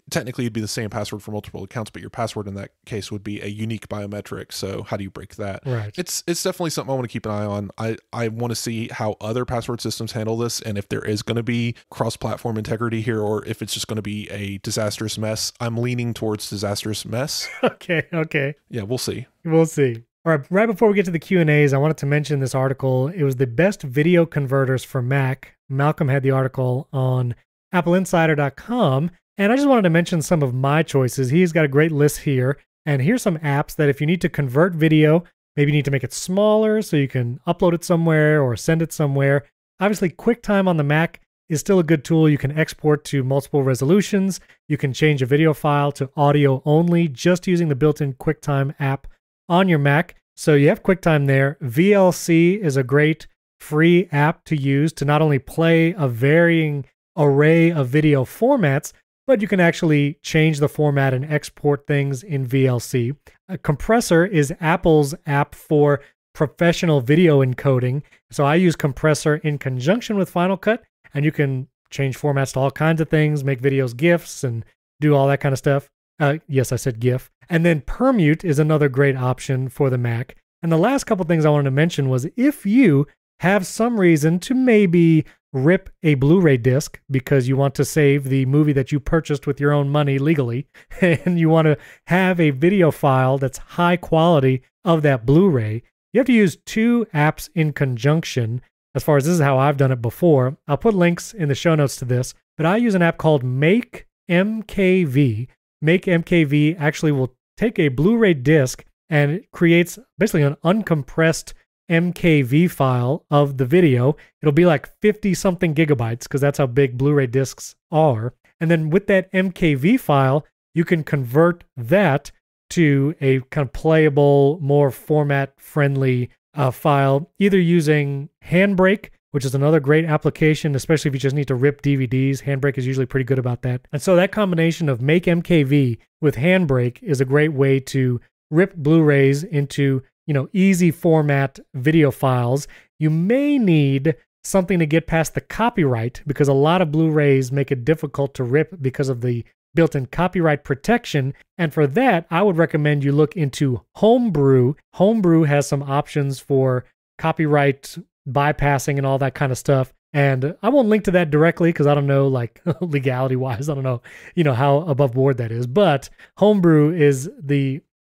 technically it'd be the same password for multiple accounts, but your password in that case would be a unique biometric. So how do you break that? Right. It's definitely something I want to keep an eye on. I want to see how other password systems handle this, and if there is going to be cross-platform integrity here, or if it's just going to be a disastrous mess. I'm leaning towards disastrous mess. Okay. Yeah, we'll see. We'll see. All right, right before we get to the Q&As, I wanted to mention this article. It was the best video converters for Mac. Malcolm had the article on appleinsider.com, and I just wanted to mention some of my choices. He's got a great list here, and here's some apps that if you need to convert video, maybe you need to make it smaller so you can upload it somewhere or send it somewhere. Obviously, QuickTime on the Mac is still a good tool. You can export to multiple resolutions. You can change a video file to audio only just using the built-in QuickTime app on your Mac. So you have QuickTime there. VLC is a great free app to use to not only play a varying array of video formats, but you can actually change the format and export things in VLC. Compressor is Apple's app for professional video encoding. So I use Compressor in conjunction with Final Cut, and you can change formats to all kinds of things, make videos GIFs, and do all that kind of stuff. Yes, I said GIF. And then Permute is another great option for the Mac. And the last couple things I wanted to mention was if you have some reason to maybe rip a Blu-ray disc because you want to save the movie that you purchased with your own money legally, and you want to have a video file that's high quality of that Blu-ray, you have to use two apps in conjunction. As far as this is how I've done it before. I'll put links in the show notes to this, but I use an app called Make MKV. Make MKV actually will take a Blu-ray disc and it creates basically an uncompressed MKV file of the video. It'll be like 50 something gigabytes because that's how big Blu-ray discs are. And then with that MKV file, you can convert that to a kind of playable, more format friendly file, either using Handbrake, which is another great application, especially if you just need to rip DVDs. Handbrake is usually pretty good about that. And so that combination of Make MKV with Handbrake is a great way to rip Blu-rays into, easy format video files. You may need something to get past the copyright because a lot of Blu-rays make it difficult to rip because of the built-in copyright protection. And for that, I would recommend you look into Homebrew. Homebrew has some options for copyright bypassing and all that kind of stuff. And I won't link to that directly because I don't know, like legality-wise, I don't know, how above board that is. But Homebrew is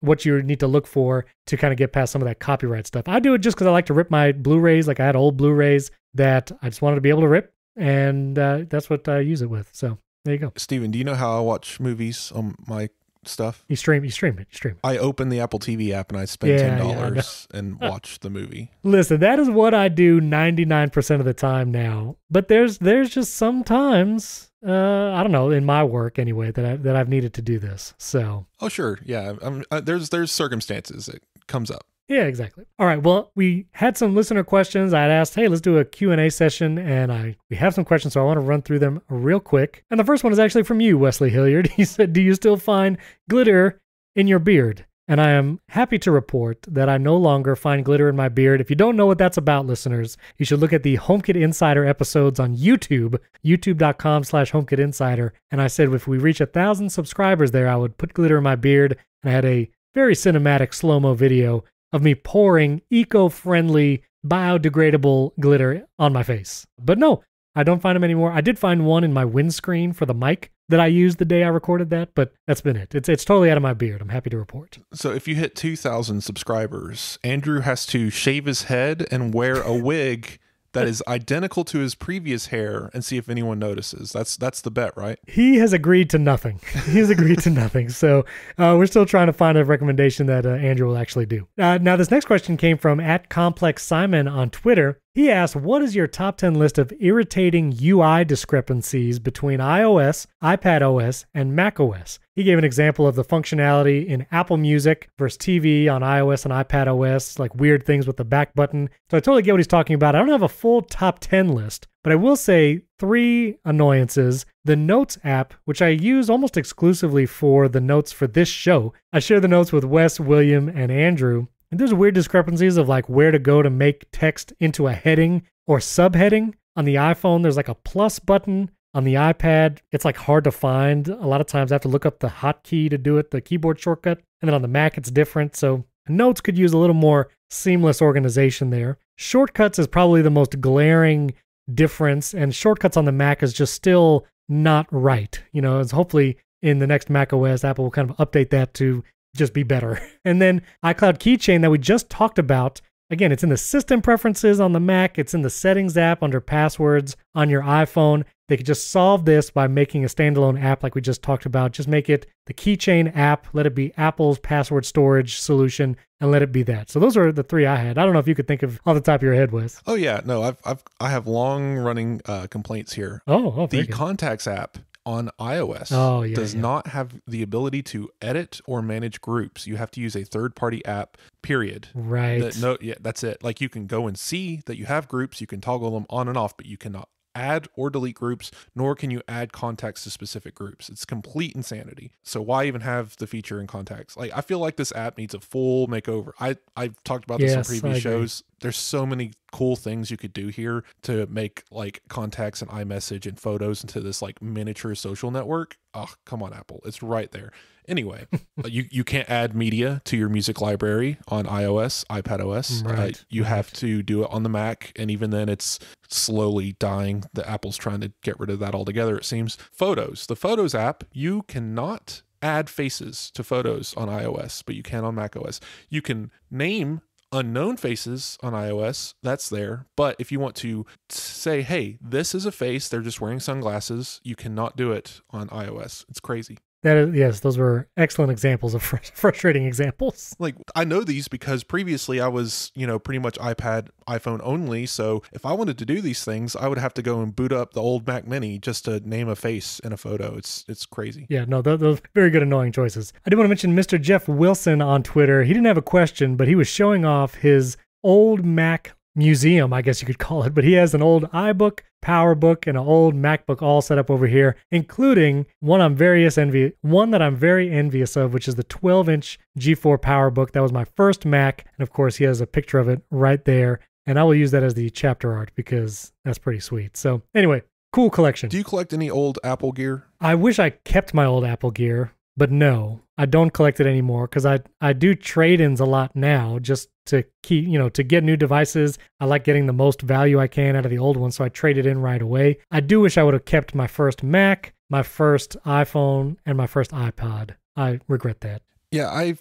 what you need to look for to kind of get past some of that copyright stuff. I do it just because I like to rip my Blu-rays. Like I had old Blu-rays that I just wanted to be able to rip, and that's what I use it with. So there you go. Steven, do you know how I watch movies on my stuff? You stream it. I open the Apple TV app and I spend $10 and watch the movie. Listen, that is what I do 99% of the time now. But there's just sometimes I don't know, in my work anyway, that I've needed to do this. So. Oh sure, yeah. There's circumstances it comes up. Yeah, exactly. All right. Well, we had some listener questions. I had asked, hey, let's do a Q&A session, and we have some questions, so I want to run through them real quick. And the first one is actually from you, Wesley Hilliard. He said, do you still find glitter in your beard? And I am happy to report that I no longer find glitter in my beard. If you don't know what that's about, listeners, you should look at the HomeKit Insider episodes on YouTube, youtube.com/HomeKitInsider. And I said if we reach 1,000 subscribers there, I would put glitter in my beard. And I had a very cinematic slow-mo video of me pouring eco-friendly, biodegradable glitter on my face. But no, I don't find them anymore. I did find one in my windscreen for the mic that I used the day I recorded that, but that's been it. It's totally out of my beard. I'm happy to report. So if you hit 2,000 subscribers, Andrew has to shave his head and wear a wig that is identical to his previous hair and see if anyone notices. That's the bet, right? He has agreed to nothing. He's agreed to nothing. So we're still trying to find a recommendation that Andrew will actually do. Now, this next question came from @ComplexSimon on Twitter. He asked, what is your top 10 list of irritating UI discrepancies between iOS, iPadOS, and macOS? He gave an example of the functionality in Apple Music versus TV on iOS and iPadOS, like weird things with the back button. So I totally get what he's talking about. I don't have a full top 10 list, but I will say 3 annoyances. The Notes app, which I use almost exclusively for the notes for this show. I share the notes with Wes, William, and Andrew. And there's weird discrepancies of like where to go to make text into a heading or subheading. On the iPhone, there's like a plus button. On the iPad, it's like hard to find. A lot of times I have to look up the hotkey to do it, the keyboard shortcut. And then on the Mac, it's different. So Notes could use a little more seamless organization there. Shortcuts is probably the most glaring difference. And shortcuts on the Mac is just still not right. It's hopefully in the next Mac OS, Apple will kind of update that to just be better. And then iCloud Keychain that we just talked about, again, it's in the system preferences on the Mac. It's in the settings app under passwords on your iPhone. They could just solve this by making a standalone app like we just talked about. Just make it the Keychain app, let it be Apple's password storage solution, and let it be that. So those are the 3 I had. I don't know if you could think of off the top of your head, Wes. Oh yeah, no, I have long running complaints here. Oh, the Contacts app on iOS does not have the ability to edit or manage groups. You have to use a third-party app, period. Right. That's it. Like you can go and see that you have groups, you can toggle them on and off, but you cannot add or delete groups, nor can you add contacts to specific groups. It's complete insanity. So why even have the feature in Contacts? Like, I feel like this app needs a full makeover. I've talked about this on previous shows. There's so many cool things you could do here to make like Contacts and iMessage and Photos into this like miniature social network. Oh, come on, Apple. It's right there. Anyway, you can't add media to your music library on iOS, iPadOS. Right. You have to do it on the Mac, and even then it's slowly dying. The Apple's trying to get rid of that altogether, it seems. Photos. The Photos app, you cannot add faces to photos on iOS, but you can on macOS. You can name unknown faces on iOS, that's there. But if you want to say, hey, this is a face, they're just wearing sunglasses, you cannot do it on iOS. It's crazy. Yes, those were excellent examples of frustrating examples. Like, I know these because previously I was, pretty much iPhone only. So if I wanted to do these things, I would have to go and boot up the old Mac Mini just to name a face in a photo. It's crazy. Yeah, no, those very good, annoying choices. I did want to mention Mr. Jeff Wilson on Twitter. He didn't have a question, but he was showing off his old Mac museum, I guess you could call it, but he has an old iBook, PowerBook, and an old MacBook all set up over here, including one that I'm very envious of, which is the 12-inch G4 PowerBook. That was my first Mac, and of course he has a picture of it right there, and I will use that as the chapter art because that's pretty sweet. So anyway, cool collection. Do you collect any old Apple gear? I wish I kept my old Apple gear, but no, I don't collect it anymore because I do trade-ins a lot now just to keep, to get new devices. I like getting the most value I can out of the old one, so I trade it in right away. I do wish I would have kept my first Mac, my first iPhone, and my first iPod. I regret that. Yeah, I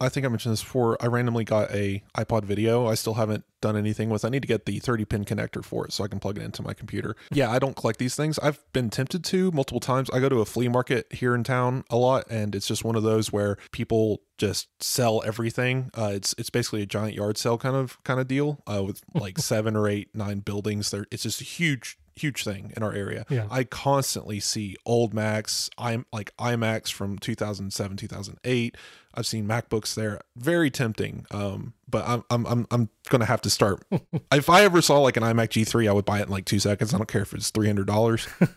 think I mentioned this before, I randomly got a iPod video. I still haven't done anything with it. I need to get the 30-pin connector for it so I can plug it into my computer. Yeah, I don't collect these things. I've been tempted to multiple times. I go to a flea market here in town a lot, and it's just one of those where people just sell everything. It's basically a giant yard sale kind of deal with like 7 or 8, 9 buildings. It's just a huge thing in our area. Yeah. I constantly see old Macs, iMacs from 2007, 2008. I've seen MacBooks there. Very tempting. But I'm gonna have to start. If I ever saw like an iMac G3, I would buy it in like 2 seconds. I don't care if it's $300.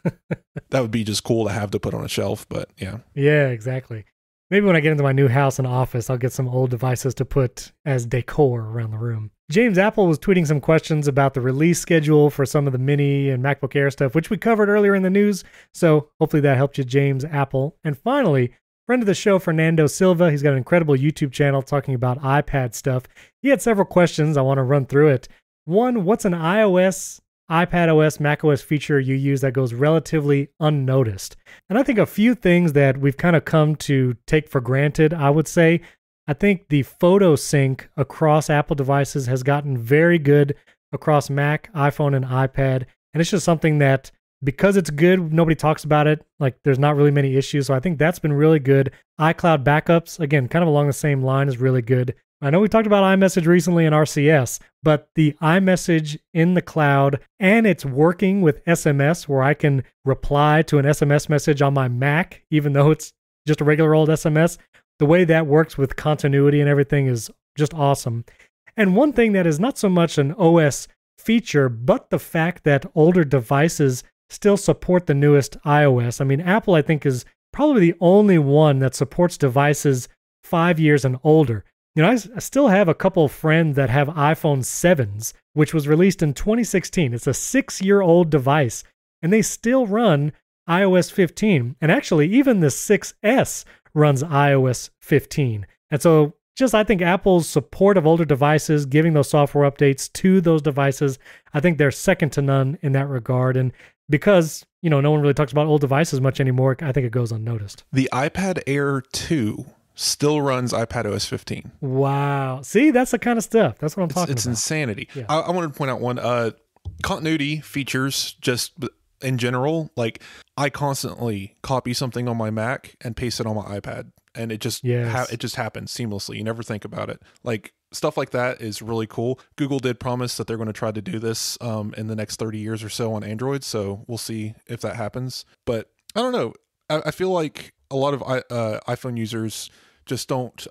That would be just cool to have to put on a shelf. But yeah. Yeah, exactly. Maybe when I get into my new house and office, I'll get some old devices to put as decor around the room. James Apple was tweeting some questions about the release schedule for some of the Mini and MacBook Air stuff, which we covered earlier in the news. So hopefully that helped you, James Apple. And finally, friend of the show, Fernando Silva, he's got an incredible YouTube channel talking about iPad stuff. He had several questions. I want to run through it. One, what's an iOS, iPadOS, macOS feature you use that goes relatively unnoticed? And I think a few things that we've kind of come to take for granted, I would say. I think the photo sync across Apple devices has gotten very good across Mac, iPhone, and iPad. And it's just something that, because it's good, nobody talks about it. Like, there's not really many issues. So I think that's been really good. iCloud backups, again, kind of along the same line, is really good. I know we talked about iMessage recently in RCS, but the iMessage in the cloud, and it's working with SMS where I can reply to an SMS message on my Mac, even though it's just a regular old SMS. The way that works with continuity and everything is just awesome. And one thing that is not so much an OS feature, but the fact that older devices still support the newest iOS. I mean, Apple, I think, is probably the only one that supports devices 5 years and older. I still have a couple of friends that have iPhone 7s, which was released in 2016. It's a 6-year-old device, and they still run iOS 15. And actually, even the 6S runs iOS 15. And so I think Apple's support of older devices, giving those software updates to those devices, I think they're second to none in that regard. And because, no one really talks about old devices much anymore, I think it goes unnoticed. The iPad Air 2 still runs iPadOS 15. Wow. See, that's the kind of stuff. That's what I'm talking about. It's insanity. Yeah. I wanted to point out one continuity features just in general. Like, I constantly copy something on my Mac and paste it on my iPad, and it just it just happens seamlessly. You never think about it. Like, stuff like that is really cool. Google did promise that they're going to try to do this in the next 30 years or so on Android, so we'll see if that happens. But I don't know. I feel like a lot of iPhone users just don't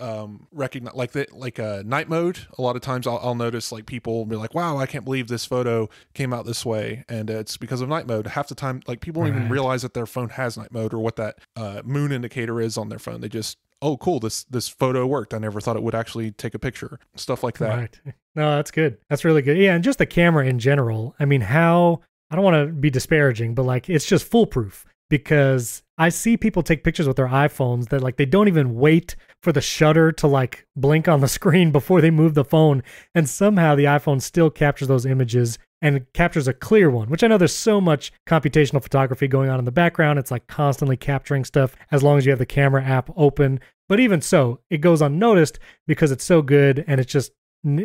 recognize, like night mode. A lot of times I'll notice like people will be like, wow, I can't believe this photo came out this way, and it's because of night mode. Half the time, like, people don't even realize that their phone has night mode or what that moon indicator is on their phone. They just, oh, cool, this photo worked. I never thought it would actually take a picture. Stuff like that. Right. No, that's good. That's really good. Yeah, and just the camera in general. I mean, I don't want to be disparaging, but like, it's just foolproof. Because I see people take pictures with their iPhones that, like, they don't even wait for the shutter to like blink on the screen before they move the phone, and somehow the iPhone still captures those images and captures a clear one, which I know there's so much computational photography going on in the background. It's like constantly capturing stuff as long as you have the camera app open. But even so, it goes unnoticed because it's so good, and it just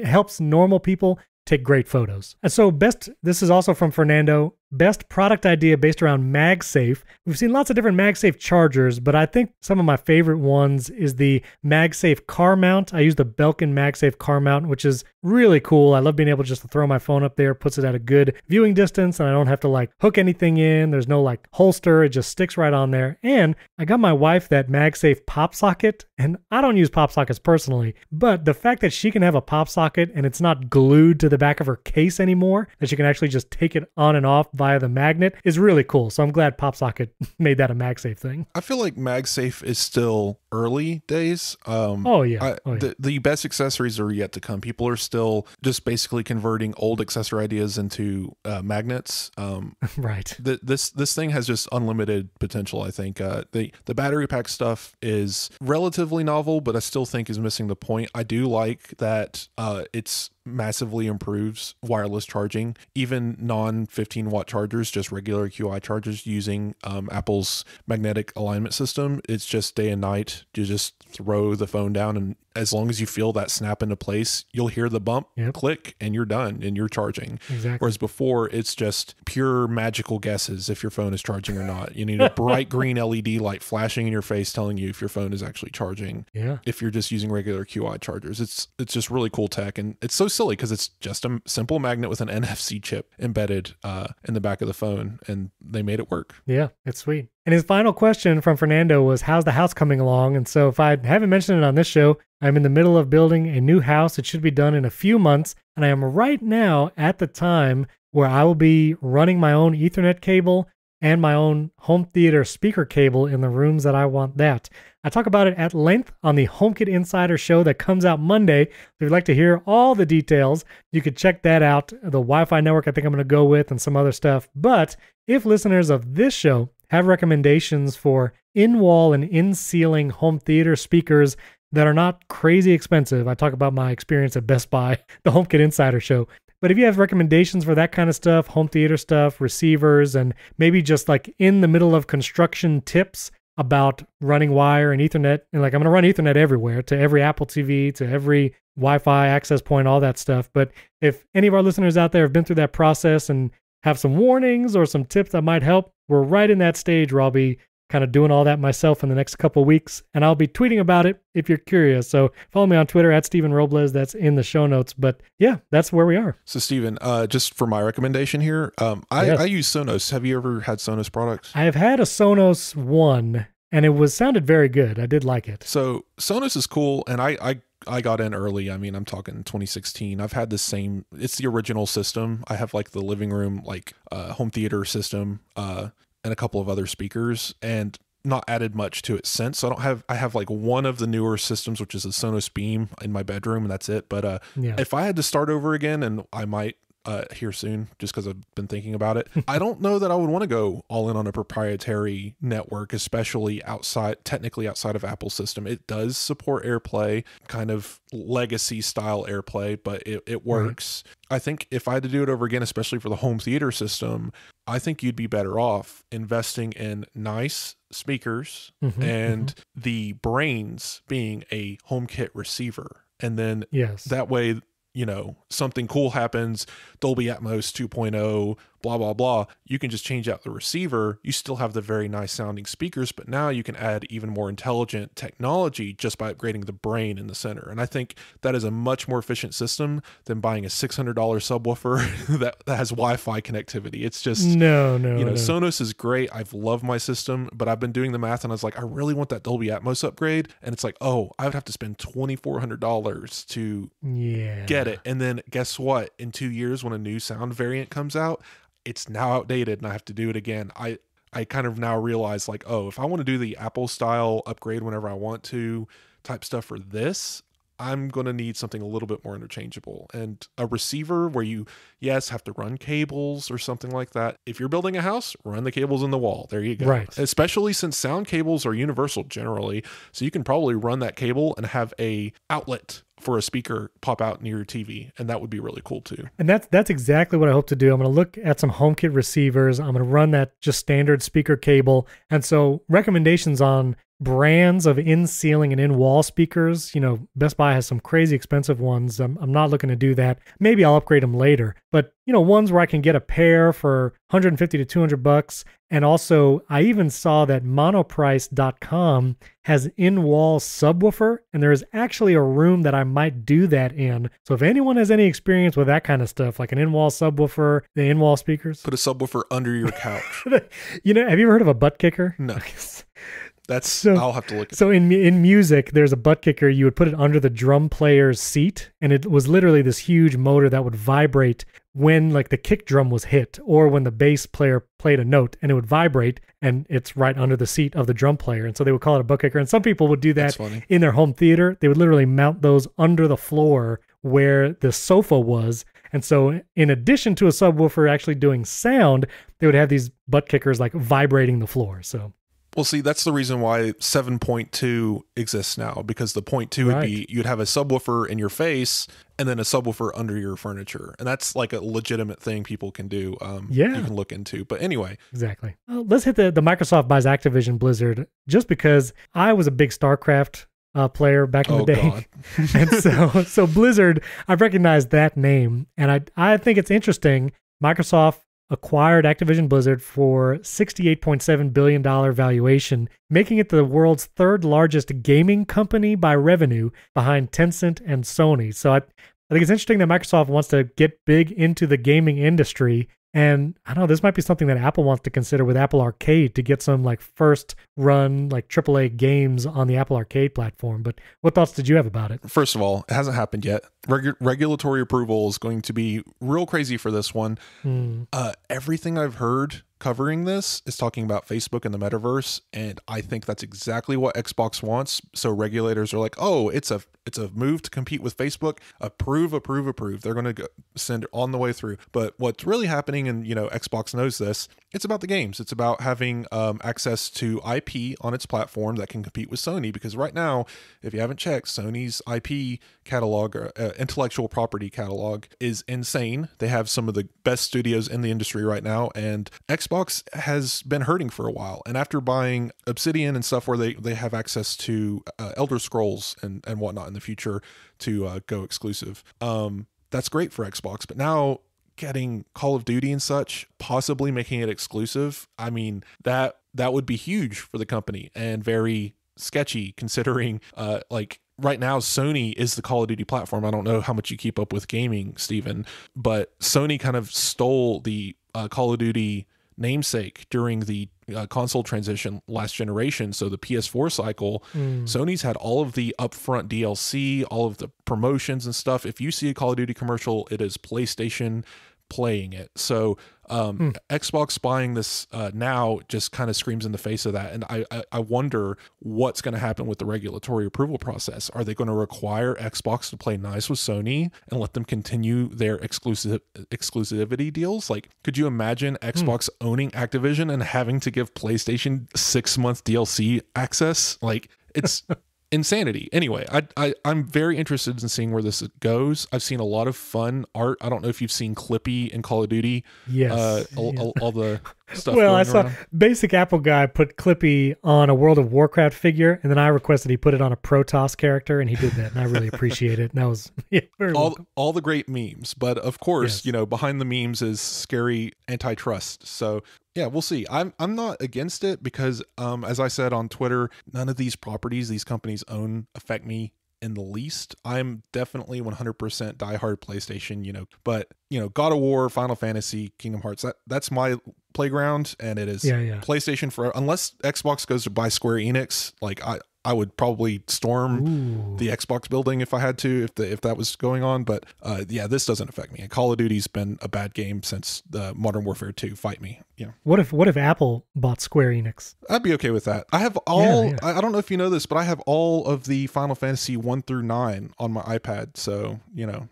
helps normal people take great photos. And so this is also from Fernando. best product idea based around MagSafe. We've seen lots of different MagSafe chargers, but I think some of my favorite ones is the MagSafe car mount. I use the Belkin MagSafe car mount, which is really cool. I love being able just to throw my phone up there, puts it at a good viewing distance, and I don't have to like hook anything in. There's no like holster. It just sticks right on there. And I got my wife that MagSafe pop socket, and I don't use pop sockets personally, but the fact that she can have a pop socket and it's not glued to the back of her case anymore, that she can actually just take it on and off via the magnet is really cool. So I'm glad PopSocket made that a MagSafe thing. I feel like MagSafe is still early days. The best accessories are yet to come. People are still just basically converting old accessory ideas into magnets. Right. This thing has just unlimited potential, I think. The battery pack stuff is relatively novel, but I still think is missing the point. I do like that it's massively improves wireless charging. Even non 15 watt chargers, just regular QI chargers using Apple's magnetic alignment system, it's just day and night. You just throw the phone down, and as long as you feel that snap into place, you'll hear the bump, click, and you're done and you're charging. Exactly. Whereas before, it's just pure magical guesses if your phone is charging or not. You need a bright green LED light flashing in your face telling you if your phone is actually charging. Yeah. If you're just using regular QI chargers, it's just really cool tech, and it's so silly because it's just a simple magnet with an NFC chip embedded in the back of the phone, and they made it work. Yeah, it's sweet. And his final question from Fernando was, how's the house coming along? And so if I haven't mentioned it on this show, I'm in the middle of building a new house. It should be done in a few months. And I am right now at the time where I will be running my own Ethernet cable and my own home theater speaker cable in the rooms that I want that. I talk about it at length on the HomeKit Insider show that comes out Monday. If you'd like to hear all the details, you could check that out. The Wi-Fi network I think I'm going to go with and some other stuff. But if listeners of this show have recommendations for in-wall and in-ceiling home theater speakers that are not crazy expensive, I talk about my experience at Best Buy, the HomeKit Insider show. But if you have recommendations for that kind of stuff, home theater stuff, receivers, and maybe just like in the middle of construction tips about running wire and Ethernet, and like I'm going to run Ethernet everywhere, to every Apple TV, to every Wi-Fi access point, all that stuff. But if any of our listeners out there have been through that process and have some warnings or some tips that might help, we're right in that stage where I'll be kind of doing all that myself in the next couple of weeks, and I'll be tweeting about it if you're curious. So follow me on Twitter at Steven Robles. That's in the show notes. But yeah, that's where we are. So Steven, just for my recommendation here, I use Sonos. Have you ever had Sonos products? I have had a Sonos One, and it sounded very good. I did like it. So Sonos is cool, and I got in early. I mean, I'm talking 2016. I've had the same, it's the original system. I have like the living room, like home theater system, and a couple of other speakers, and not added much to it since. So I have like one of the newer systems, which is a Sonos Beam in my bedroom, and that's it. But if I had to start over again, and I might here soon, just because I've been thinking about it, I don't know that I would want to go all in on a proprietary network, especially technically outside of Apple's system. It does support AirPlay, kind of legacy style AirPlay, but it works. Right. I think if I had to do it over again, especially for the home theater system, I think you'd be better off investing in nice speakers and the brains being a HomeKit receiver. And then that way, you know, something cool happens, Dolby Atmos 2.0, blah, blah, blah. You can just change out the receiver. You still have the very nice sounding speakers, but now you can add even more intelligent technology just by upgrading the brain in the center. And I think that is a much more efficient system than buying a $600 subwoofer that has Wi-Fi connectivity. It's just, no. Sonos is great. I've loved my system, but I've been doing the math and I was like, I really want that Dolby Atmos upgrade. And it's like, oh, I would have to spend $2,400 to get it. And then guess what? In 2 years, when a new sound variant comes out, it's now outdated and I have to do it again. I kind of now realize like, oh, if I want to do the Apple style upgrade whenever I want to type stuff for this, I'm going to need something a little bit more interchangeable. And a receiver where you, have to run cables or something like that. If you're building a house, run the cables in the wall. There you go. Right. Especially since sound cables are universal generally. So you can probably run that cable and have a outlet for a speaker pop out near your TV. And that would be really cool too. And that's exactly what I hope to do. I'm going to look at some HomeKit receivers. I'm going to run that just standard speaker cable. And so recommendations on brands of in-ceiling and in-wall speakers. You know, Best Buy has some crazy expensive ones. I'm not looking to do that. Maybe I'll upgrade them later. But, you know, ones where I can get a pair for 150 to 200 bucks. And also, I even saw that monoprice.com has in-wall subwoofer, and there is actually a room that I might do that in. So if anyone has any experience with that kind of stuff, like an in-wall subwoofer, the in-wall speakers. Put a subwoofer under your couch. You know, have you ever heard of a butt kicker? No. I'll have to look at it. So in music, there's a butt kicker. You would put it under the drum player's seat, and it was literally this huge motor that would vibrate when like the kick drum was hit or when the bass player played a note, and it would vibrate, and it's right under the seat of the drum player. And so they would call it a butt kicker. And some people would do that in their home theater. They would literally mount those under the floor where the sofa was. And so in addition to a subwoofer actually doing sound, they would have these butt kickers like vibrating the floor. So well, see, that's the reason why 7.2 exists now, because the 0.2 would be you'd have a subwoofer in your face and then a subwoofer under your furniture. And that's like a legitimate thing people can do. You can look into. But anyway. Exactly. Let's hit the Microsoft buys Activision Blizzard, just because I was a big StarCraft player back in the day. And so Blizzard, I've recognized that name. And I think it's interesting. Microsoft acquired Activision Blizzard for $68.7 billion valuation, making it the world's third largest gaming company by revenue behind Tencent and Sony. So I think it's interesting that Microsoft wants to get big into the gaming industry. And I don't know, this might be something that Apple wants to consider with Apple Arcade to get some like first run, like AAA games on the Apple Arcade platform. But what thoughts did you have about it? First of all, it hasn't happened yet. Regulatory approval is going to be real crazy for this one. Everything I've heard covering this is talking about Facebook and the metaverse, and I think that's exactly what Xbox wants. So regulators are like, oh, it's a move to compete with Facebook. Approve. They're going to send it on the way through. But what's really happening, and you know, Xbox knows this, it's about the games. It's about having access to IP on its platform that can compete with Sony. Because right now, if you haven't checked, Sony's IP catalog, intellectual property catalog, is insane. They have some of the best studios in the industry right now, and Xbox has been hurting for a while. And after buying Obsidian and stuff where they have access to Elder Scrolls and whatnot in the future to go exclusive, that's great for Xbox. But now getting Call of Duty and such, possibly making it exclusive, I mean, that would be huge for the company and very sketchy considering like right now Sony is the Call of Duty platform. I don't know how much you keep up with gaming, Steven, but Sony kind of stole the Call of Duty namesake during the console transition last generation. So the PS4 cycle, Sony's had all of the upfront DLC, all of the promotions and stuff. If you see a Call of Duty commercial, it is PlayStation playing it. So Xbox buying this now just kind of screams in the face of that. And I wonder what's going to happen with the regulatory approval process. Are they going to require Xbox to play nice with Sony and let them continue their exclusivity deals? Like, could you imagine Xbox owning Activision and having to give PlayStation 6-month DLC access? Like, it's insanity. Anyway, I'm very interested in seeing where this goes. I've seen a lot of fun art. I don't know if you've seen Clippy in Call of Duty. Yes. All the stuff. Well, I saw Basic Apple Guy put Clippy on a World of Warcraft figure, and then I requested he put it on a Protoss character, and he did that, and I really appreciate it. And that was very all the great memes. But of course, you know, behind the memes is scary antitrust. So yeah, we'll see. I'm not against it because, as I said on Twitter, none of these properties these companies own affect me in the least. I'm definitely 100% diehard PlayStation, you know, but you know, God of War, Final Fantasy, Kingdom Hearts, that's my playground, and it is PlayStation for, unless Xbox goes to buy Square Enix, like I would probably storm the Xbox building if I had to, if that was going on. But yeah, this doesn't affect me. Call of Duty's been a bad game since the Modern Warfare 2. Fight me. Yeah. What if Apple bought Square Enix? I'd be okay with that. I have all. I don't know if you know this, but I have all of the Final Fantasy 1 through 9 on my iPad. So you know,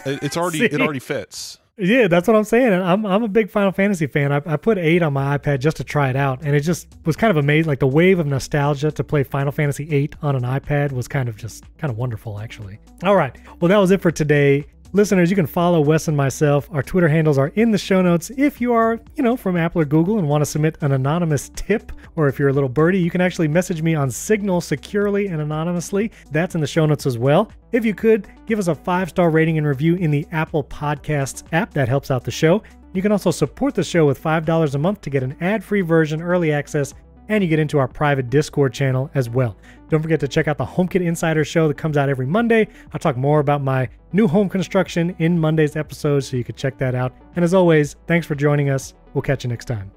it's already it already fits. Yeah, that's what I'm saying. I'm a big Final Fantasy fan. I put 8 on my iPad just to try it out, and it just was kind of amazing. Like the wave of nostalgia to play Final Fantasy 8 on an iPad was kind of wonderful, actually. All right, well, that was it for today. Listeners, you can follow Wes and myself. Our Twitter handles are in the show notes. If you are, from Apple or Google and want to submit an anonymous tip, or if you're a little birdie, you can actually message me on Signal securely and anonymously. That's in the show notes as well. If you could, give us a 5-star rating and review in the Apple Podcasts app. That helps out the show. You can also support the show with $5 a month to get an ad-free version, early access, and you get into our private Discord channel as well. Don't forget to check out the HomeKit Insider show that comes out every Monday. I'll talk more about my new home construction in Monday's episode, so you can check that out. And as always, thanks for joining us. We'll catch you next time.